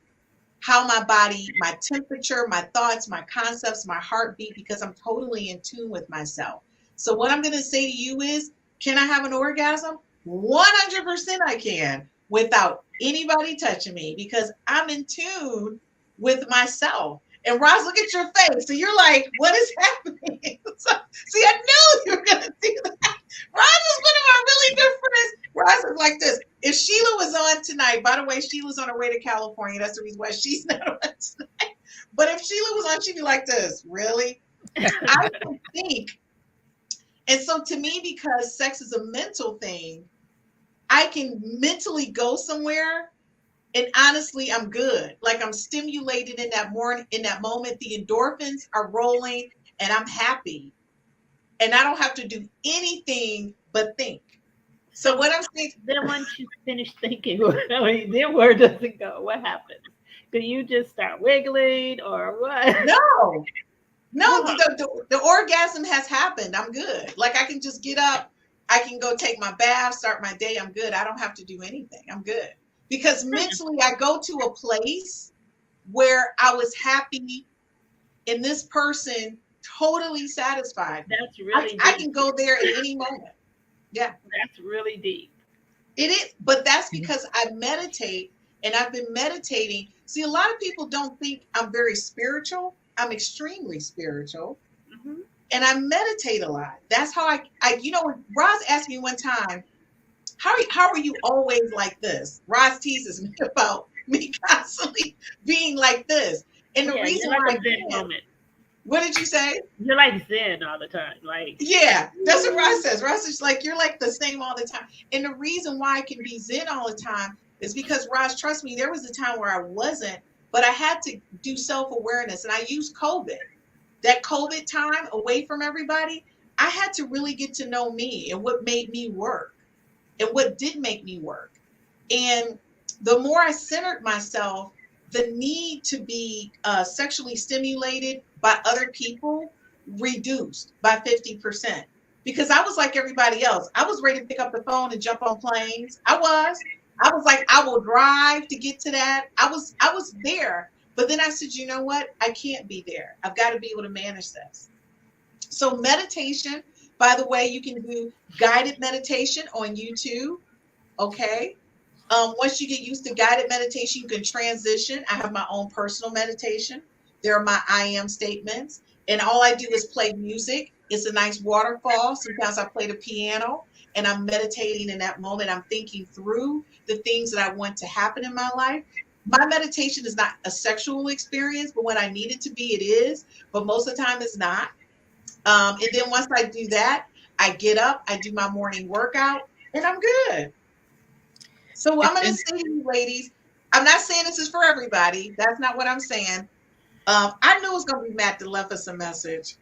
how my body, my temperature, my thoughts, my concepts, my heartbeat, because I'm totally in tune with myself. So what I'm going to say to you is, can I have an orgasm? 100% I can, without anybody touching me, because I'm in tune with myself. And Roz, look at your face. So you're like, what is happening? See, I knew you were going to do that. Roz is one of our really good friends. Roz is like this. If Sheila was on tonight, by the way, Sheila's on her way to California. That's the reason why she's not on tonight. But if Sheila was on, she'd be like this. Really? I don't think. And so to me, because sex is a mental thing, I can mentally go somewhere and honestly, I'm good. Like I'm stimulated in that moment, the endorphins are rolling and I'm happy. And I don't have to do anything but think. So what I'm saying. Then once you finish thinking, I mean, then where does it go? What happens? Do you just start wiggling or what? No, the orgasm has happened. I'm good. Like I can just get up. I can go take my bath, start my day. I'm good. I don't have to do anything. I'm good. Because mentally I go to a place where I was happy and this person totally satisfied. That's really deep. I can go there at any moment. Yeah. That's really deep. It is, but that's because I meditate and I've been meditating. See, a lot of people don't think I'm very spiritual. I'm extremely spiritual. And I meditate a lot. That's how I when Roz asked me one time, how are you always like this? Roz teases me about me constantly being like this. And the Yeah, reason you're why like I a Zen can't, moment. what did you say? You're like Zen all the time. Like, Yeah, that's what Ross says. Ross is like, you're like the same all the time. And the reason why I can be Zen all the time is because, Ross, trust me, there was a time where I wasn't, but I had to do self-awareness. And I used COVID, that COVID time away from everybody. I had to really get to know me and what made me work and what did make me work. And the more I centered myself, the need to be sexually stimulated by other people reduced by 50%. Because I was like everybody else. I was ready to pick up the phone and jump on planes. I was like, I will drive to get to that. I was there. But then I said, you know what? I can't be there. I've got to be able to manage this. So meditation, by the way, you can do guided meditation on YouTube. Okay. Once you get used to guided meditation, you can transition. I have my own personal meditation. There are my I am statements. And all I do is play music. It's a nice waterfall. Sometimes I play the piano and I'm meditating in that moment. I'm thinking through the things that I want to happen in my life. My meditation is not a sexual experience, but when I need it to be, it is. But most of the time, it's not. And then once I do that, I get up, I do my morning workout, and I'm good. So I'm going to say to you ladies, I'm not saying this is for everybody. That's not what I'm saying. I knew it was going to be Matt that left us a message.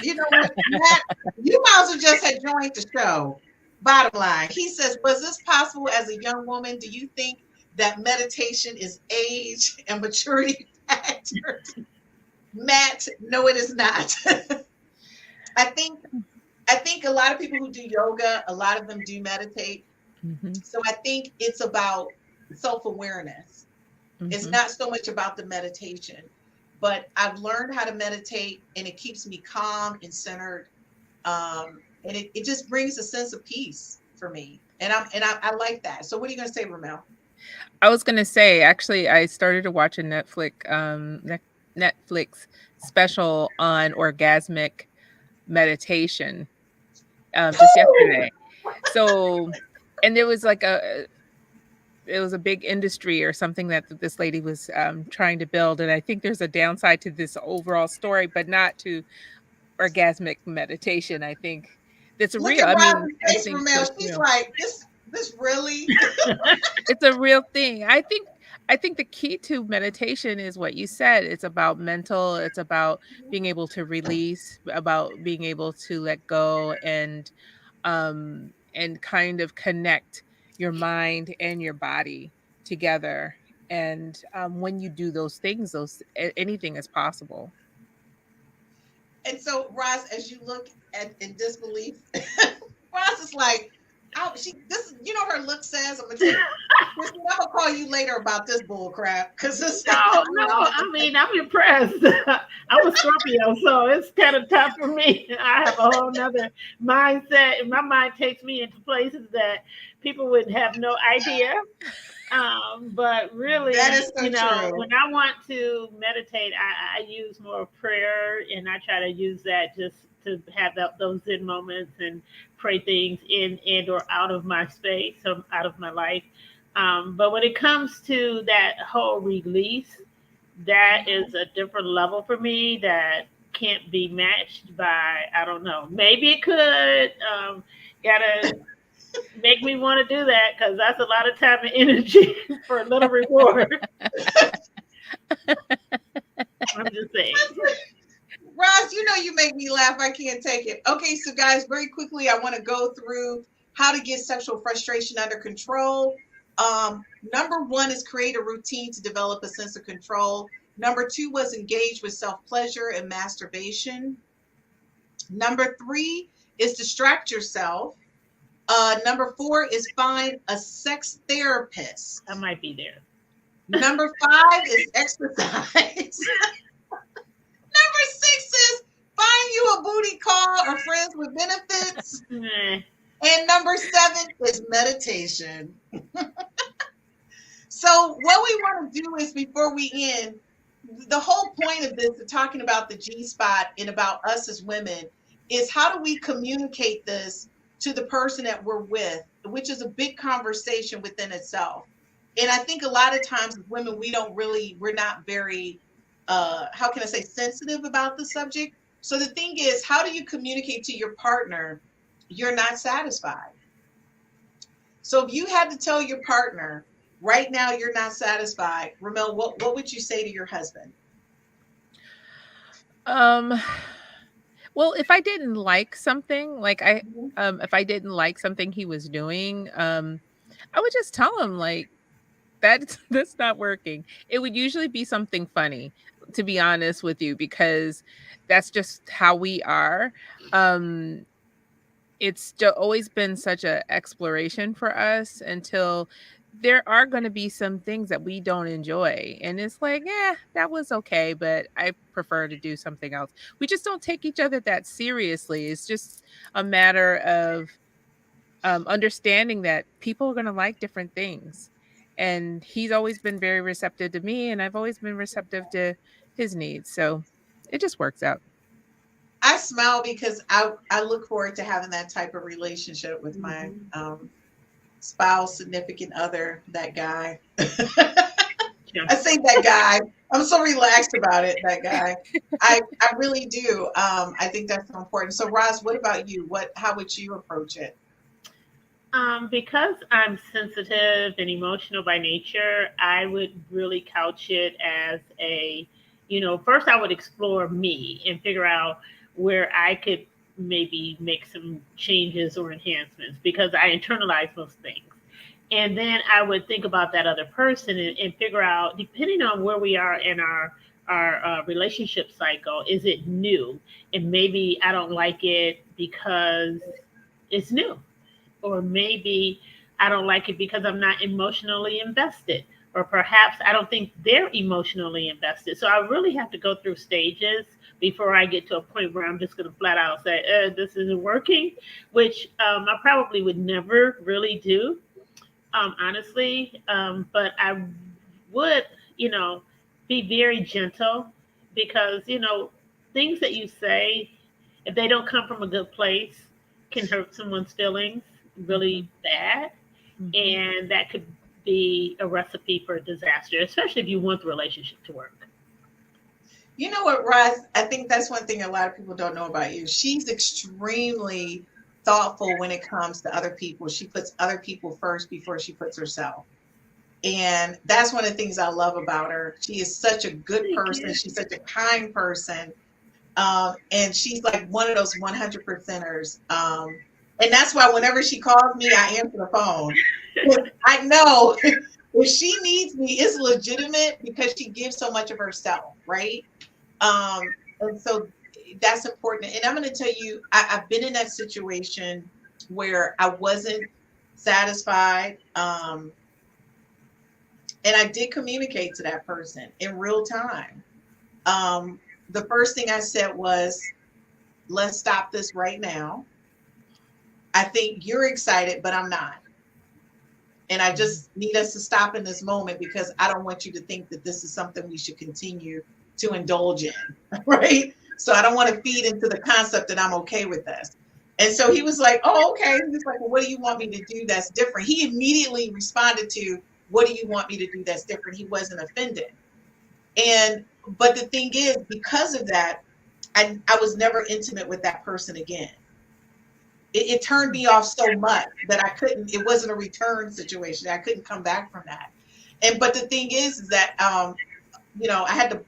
You know what, Matt, you might as well just have joined the show. Bottom line, he says, was this possible as a young woman? Do you think that meditation is age and maturity factor? Matt, no, it is not. I think a lot of people who do yoga, a lot of them do meditate. Mm-hmm. So I think it's about self-awareness. Mm-hmm. It's not so much about the meditation, but I've learned how to meditate and it keeps me calm and centered. And it just brings a sense of peace for me. And I like that. So what are you going to say, Ramel? I was going to say, actually, I started to watch a Netflix special on orgasmic meditation just yesterday. So, and there was like it was a big industry or something that this lady was trying to build. And I think there's a downside to this overall story, but not to orgasmic meditation. I think that's Look real. at I Robin's mean, I face, think Ramel. that's She's real. like, this really? It's a real thing. I think the key to meditation is what you said. It's about mental, it's about being able to release, about being able to let go and kind of connect your mind and your body together. And when you do those things, anything is possible. And so, Roz, as you look at in disbelief, Roz is like, oh, you know, her look says, I'm gonna call you later about this bull crap because this. no. I mean, I'm impressed. I'm a Scorpio, so it's kind of tough for me. I have a whole nother mindset, and my mind takes me into places that people would have no idea. But really, That is so you know, true. when I want to meditate, I use more prayer, and I try to use that just to have those Zen moments and pray things in and or out of my space or out of my life. But when it comes to that whole release, that is a different level for me that can't be matched by, I don't know, maybe it could. Gotta make me want to do that because that's a lot of time and energy for a little reward. I'm just saying. Roz, you know you make me laugh. I can't take it. Okay, so guys, very quickly, I want to go through how to get sexual frustration under control. Number 1 is create a routine to develop a sense of control. Number 2 was engage with self-pleasure and masturbation. Number 3 is distract yourself. Number 4 is find a sex therapist. I might be there. Number 5 is exercise. Number 6 is find you a booty call or friends with benefits. And number 7 is meditation. So what we want to do is, before we end, the whole point of this, talking about the G-spot and about us as women, is how do we communicate this to the person that we're with, which is a big conversation within itself. And I think a lot of times as women, we're not very, how can I say, sensitive about the subject. So the thing is, how do you communicate to your partner you're not satisfied? So if you had to tell your partner right now you're not satisfied, Ramel, what would you say to your husband? Well, if I didn't like something, Mhm. if I didn't like something he was doing, I would just tell him like that that's not working. It would usually be something funny, to be honest with you, because that's just how we are. Um, always been such a exploration for us until there are going to be some things that we don't enjoy, and it's like, yeah, that was okay, but I prefer to do something else. We just don't take each other that seriously. It's just a matter of understanding that people are going to like different things, and he's always been very receptive to me, and I've always been receptive to his needs, so it just works out. I smile because I look forward to having that type of relationship with my spouse, significant other, that guy. Yeah. I say that guy. I'm so relaxed about it, that guy. I really do. I think that's so important. So Roz, what about you? How would you approach it? Because I'm sensitive and emotional by nature, I would really couch it as first I would explore me and figure out where I could maybe make some changes or enhancements because I internalize most things. And then I would think about that other person and figure out, depending on where we are in our relationship cycle, is it new? And maybe I don't like it because it's new, or maybe I don't like it because I'm not emotionally invested, or perhaps I don't think they're emotionally invested. So I really have to go through stages before I get to a point where I'm just going to flat out say, this isn't working, which I probably would never really do, honestly. But I would, be very gentle because, things that you say, if they don't come from a good place, can hurt someone's feelings really bad. Mhm. And that could be a recipe for disaster, especially if you want the relationship to work. You know what, Roz? I think that's one thing a lot of people don't know about you. She's extremely thoughtful when it comes to other people. She puts other people first before she puts herself. And that's one of the things I love about her. She is such a good Thank person. you. She's such a kind person. And she's like one of those 100 percenters. And that's why whenever she calls me, I answer the phone. I know if she needs me, it's legitimate because she gives so much of herself, right? And so that's important. And I'm going to tell you, I've been in that situation where I wasn't satisfied. And I did communicate to that person in real time. The first thing I said was, let's stop this right now. I think you're excited, but I'm not. And I just need us to stop in this moment because I don't want you to think that this is something we should continue to indulge in, right? So I don't want to feed into the concept that I'm okay with this. And so he was like, oh, okay. He's like, well, what do you want me to do that's different? He immediately responded to, what do you want me to do that's different? He wasn't offended. But the thing is, because of that, I was never intimate with that person again. It turned me off so much that I couldn't, it wasn't a return situation. I couldn't come back from that. But the thing is that, I had to,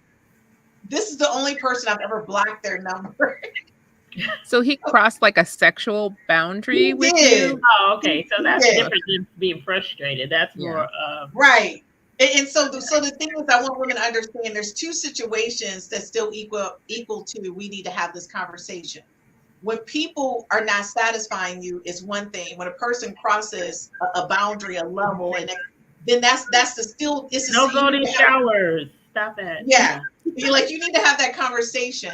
this is the only person I've ever blocked their number. So he crossed like a sexual boundary He with did. you? Oh, okay. So that's Yeah. different than being frustrated. That's Yeah. more Right. And so the thing is, I want women to understand there's two situations that still equal to we need to have this conversation. When people are not satisfying you is one thing. When a person crosses a boundary, a level, and then that's the still it's no golden showers. Stop it. Yeah. You need to have that conversation.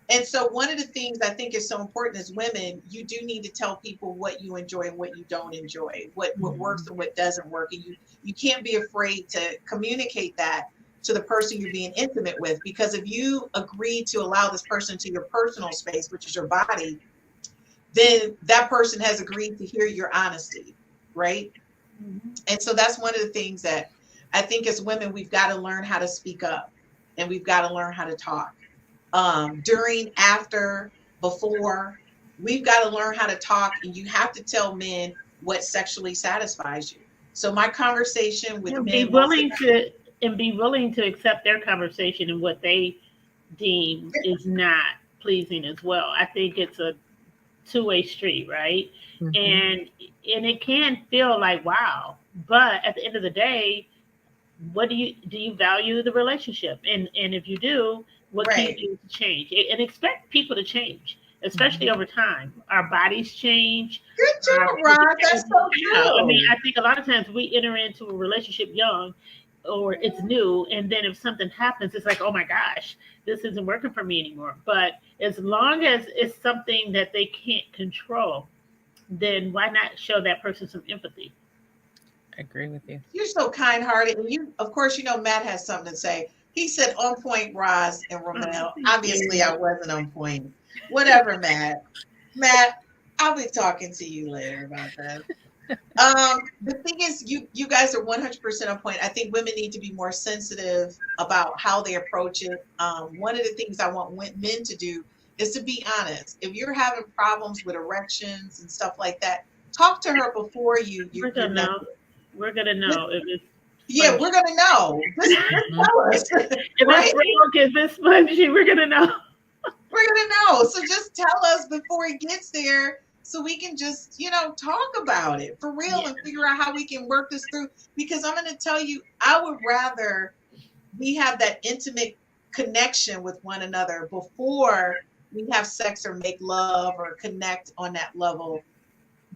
And so one of the things I think is so important as women, you do need to tell people what you enjoy and what you don't enjoy, what works and what doesn't work. And you can't be afraid to communicate that to the person you're being intimate with, because if you agree to allow this person to your personal space, which is your body, then that person has agreed to hear your honesty, right? And so that's one of the things that I think as women, we've got to learn how to speak up, and we've got to learn how to talk. During, after, before, we've got to learn how to talk, and you have to tell men what sexually satisfies you. So my conversation with And men, be willing to accept their conversation and what they deem is not pleasing as well. I think it's a two-way street, right? Mhm. And it can feel like wow, but at the end of the day, what do you value the relationship? And if you do, what can right? you do to change? And expect people to change, especially over time. Our bodies change. Good job, Ron. That's so Yeah, I mean, true. I think a lot of times we enter into a relationship young, or it's new, and then if something happens, it's like, oh my gosh, this isn't working for me anymore. But as long as it's something that they can't control, then why not show that person some empathy? I agree with you. You're so kind-hearted, and you, of course, you know Matt has something to say. He said, "On point, Roz and Romel." Thank Obviously, you. I wasn't on point. Whatever, Matt. Matt, I'll be talking to you later about that. The thing is, you guys are 100% on point. I think women need to be more sensitive about how they approach it. One of the things I want men to do is to be honest. If you're having problems with erections and stuff like that, talk to her before you We're gonna know. We're gonna know if it's Yeah, we're gonna know. Just tell us, if right? it's broke, if it's spongy. We're gonna know. We're gonna know. So just tell us before it gets there, so we can just, talk about it for real Yeah. and figure out how we can work this through. Because I'm gonna tell you, I would rather we have that intimate connection with one another before we have sex or make love or connect on that level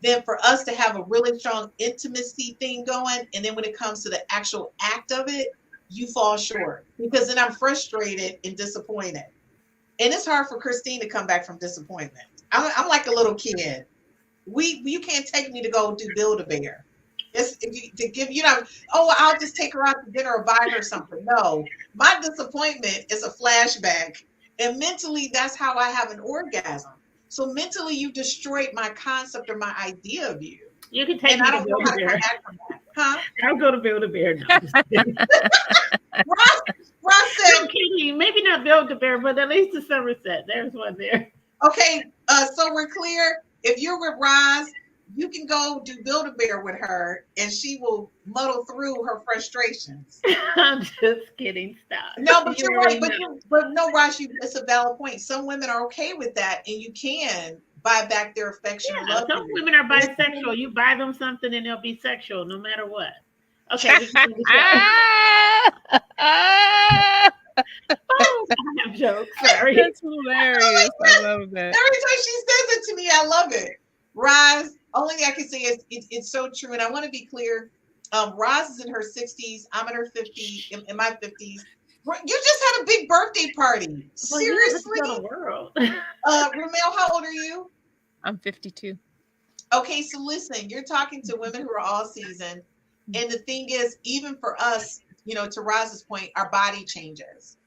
than for us to have a really strong intimacy thing going. And then when it comes to the actual act of it, you fall short because then I'm frustrated and disappointed. And it's hard for Christine to come back from disappointment. I'm like a little kid. You can't take me to go do Build-A-Bear. It's to give I'll just take her out to dinner or buy her something. No, my disappointment is a flashback, and mentally that's how I have an orgasm. So mentally, you destroyed my concept or my idea of you, You can take and me I to don't know how to come Build-A-Bear. back from that. Huh? I'll go to Build-A-Bear. No, I'm just kidding. Ross said, I'm kidding. Maybe not Build-A-Bear, but at least the Somerset. There's one there. okay, so we're clear. If you're with Roz, you can go do Build-A-Bear with her, and she will muddle through her frustrations. I'm just kidding. Stop. No, but You you're right. already know. But no, Roz, it's a valid point. Some women are okay with that, and you can buy back their affection and Yeah, love. some for you. women are bisexual. You buy them something and they'll be sexual no matter what. Okay, we can do the show. Oh, I have jokes. Sorry. That's hilarious. I love that. Every time she says it to me, I love it. Roz, only thing I can say is it's so true, and I want to be clear. Roz is in her 60s. I'm in her 50s. In my 50s. You just had a big birthday party. Well, yeah, Seriously, let's go to the world. Ramel, how old are you? I'm 52. Okay, so listen, you're talking to women who are all season. And the thing is, even for us, to Roz's point, our body changes.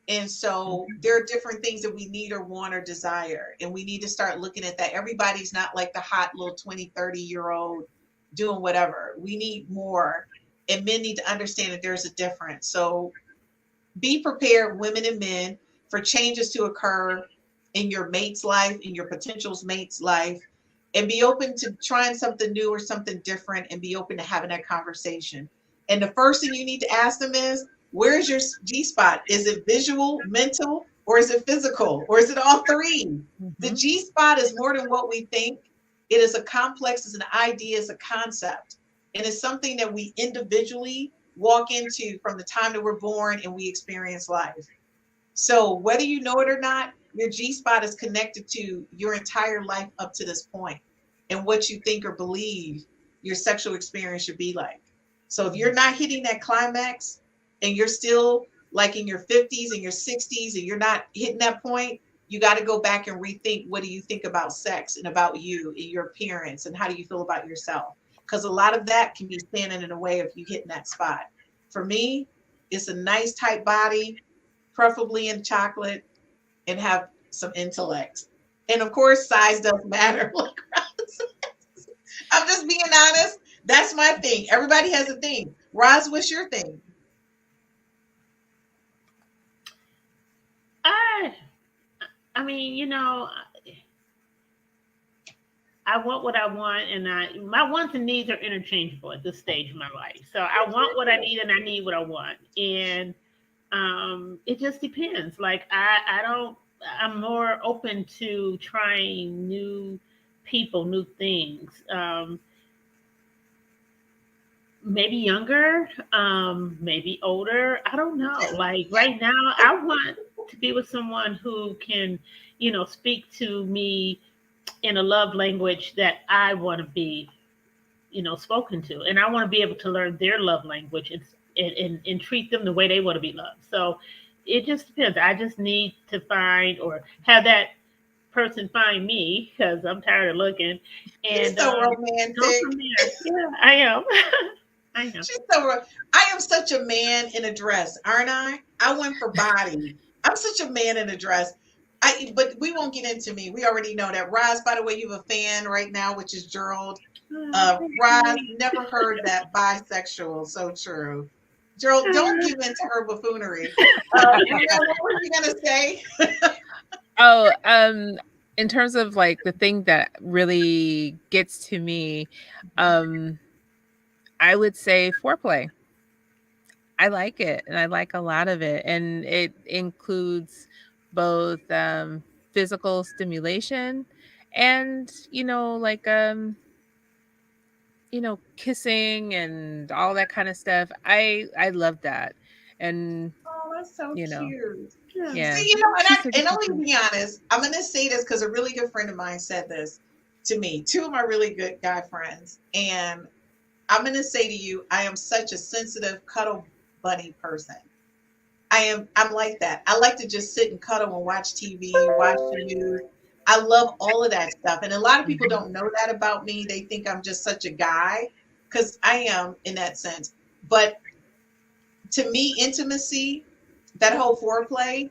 And so there are different things that we need or want or desire. And we need to start looking at that. Everybody's not like the hot little 20, 30-year-old doing whatever. We need more. And men need to understand that there's a difference. So be prepared, women and men, for changes to occur in your mate's life, in your potential mate's life. And be open to trying something new or something different, and be open to having that conversation. And the first thing you need to ask them is, where's your G spot? Is it visual, mental, or is it physical? Or is it all three? Mm-hmm. The G spot is more than what we think. It is a complex, it's an idea, it's a concept. And it's something that we individually walk into from the time that we're born and we experience life. So whether you know it or not, your G spot is connected to your entire life up to this point and what you think or believe your sexual experience should be like. So if you're not hitting that climax and you're still like in your 50s and your 60s and you're not hitting that point, you got to go back and rethink, what do you think about sex and about you and your appearance and how do you feel about yourself? Because a lot of that can be standing in the way of you hitting that spot. For me, it's a nice tight body, preferably in chocolate, and have some intellect. And of course, size doesn't matter. Like Roz says. I'm just being honest. That's my thing. Everybody has a thing. Roz, what's your thing? I mean, you know, I want what I want, and my wants and needs are interchangeable at this stage of my life. So I want what I need, and I need what I want, and it just depends. Like I'm more open to trying new people, new things. Maybe younger, maybe older. I don't know. Like right now, I want to be with someone who can, you know, speak to me in a love language that I want to be, you know, spoken to. And I want to be able to learn their love language and treat them the way they want to be loved. So it just depends. I just need to find or have that person find me, because I'm tired of looking. And You're so romantic. Go from there. Yeah, I am. I know. She's so I am such a man in a dress, aren't I? I went for body. I'm such a man in a dress. But we won't get into me. We already know that. Roz, by the way, you have a fan right now, which is Gerald. Roz, never heard that bisexual. So true. Gerald, don't give in to her buffoonery. What were you gonna say? In terms of like the thing that really gets to me, I would say foreplay. I like it, and I like a lot of it, and it includes both physical stimulation and like kissing and all that kind of stuff. I love that, and Oh, that's so you know, cute. yeah. See, and I'm gonna be honest. I'm gonna say this because a really good friend of mine said this to me. Two of my really good guy friends, and I'm gonna say to you, I am such a sensitive cuddle bunny person. I'm like that. I like to just sit and cuddle and watch TV, watch the news. I love all of that stuff. And a lot of people don't know that about me. They think I'm just such a guy, because I am in that sense. But to me, intimacy, that whole foreplay,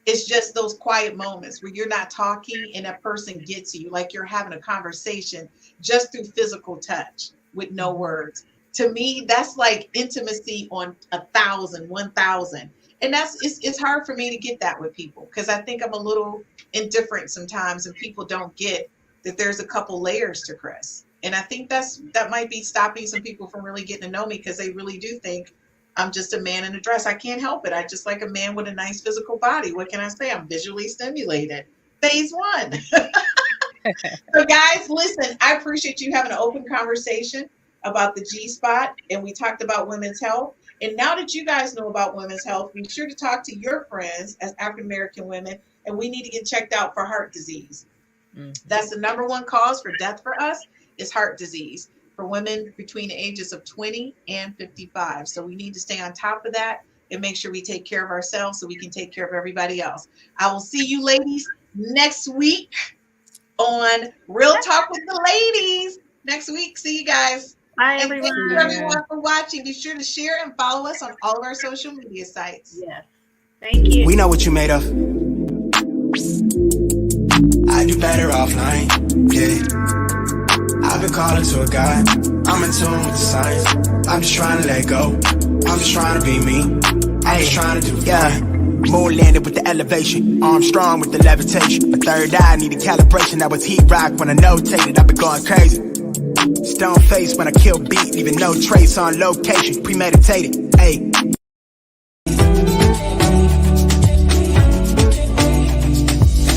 is just those quiet moments where you're not talking and that person gets you, like you're having a conversation just through physical touch with no words. To me, that's like intimacy on 1,000. And it's hard for me to get that with people, because I think I'm a little indifferent sometimes, and people don't get that there's a couple layers to Chris. And I think that might be stopping some people from really getting to know me, because they really do think I'm just a man in a dress. I can't help it. I just like a man with a nice physical body. What can I say? I'm visually stimulated. Phase 1. So guys, listen, I appreciate you having an open conversation about the G-spot, and we talked about women's health. And now that you guys know about women's health, be sure to talk to your friends as African-American women, and we need to get checked out for heart disease. That's the number one cause for death for us, is heart disease for women between the ages of 20 and 55. So we need to stay on top of that and make sure we take care of ourselves so we can take care of everybody else. I will see you ladies next week on Real Talk with the Ladies. Next week. See you guys. Bye, And everyone. thank you everyone for watching. Be sure to share and follow us on all of our social media sites. Yes. Thank you. We know what you made of. I do better offline, yeah. I've been calling to a guy. I'm in tune with the signs. I'm just trying to let go. I'm just trying to be me. I'm just trying to do fine. More landed with the elevation. Arm strong with the levitation. My third eye needed calibration. That was heat rock when I notated. I've been going crazy. Stone face when I kill beat, leaving no trace on location. Premeditated, ayy.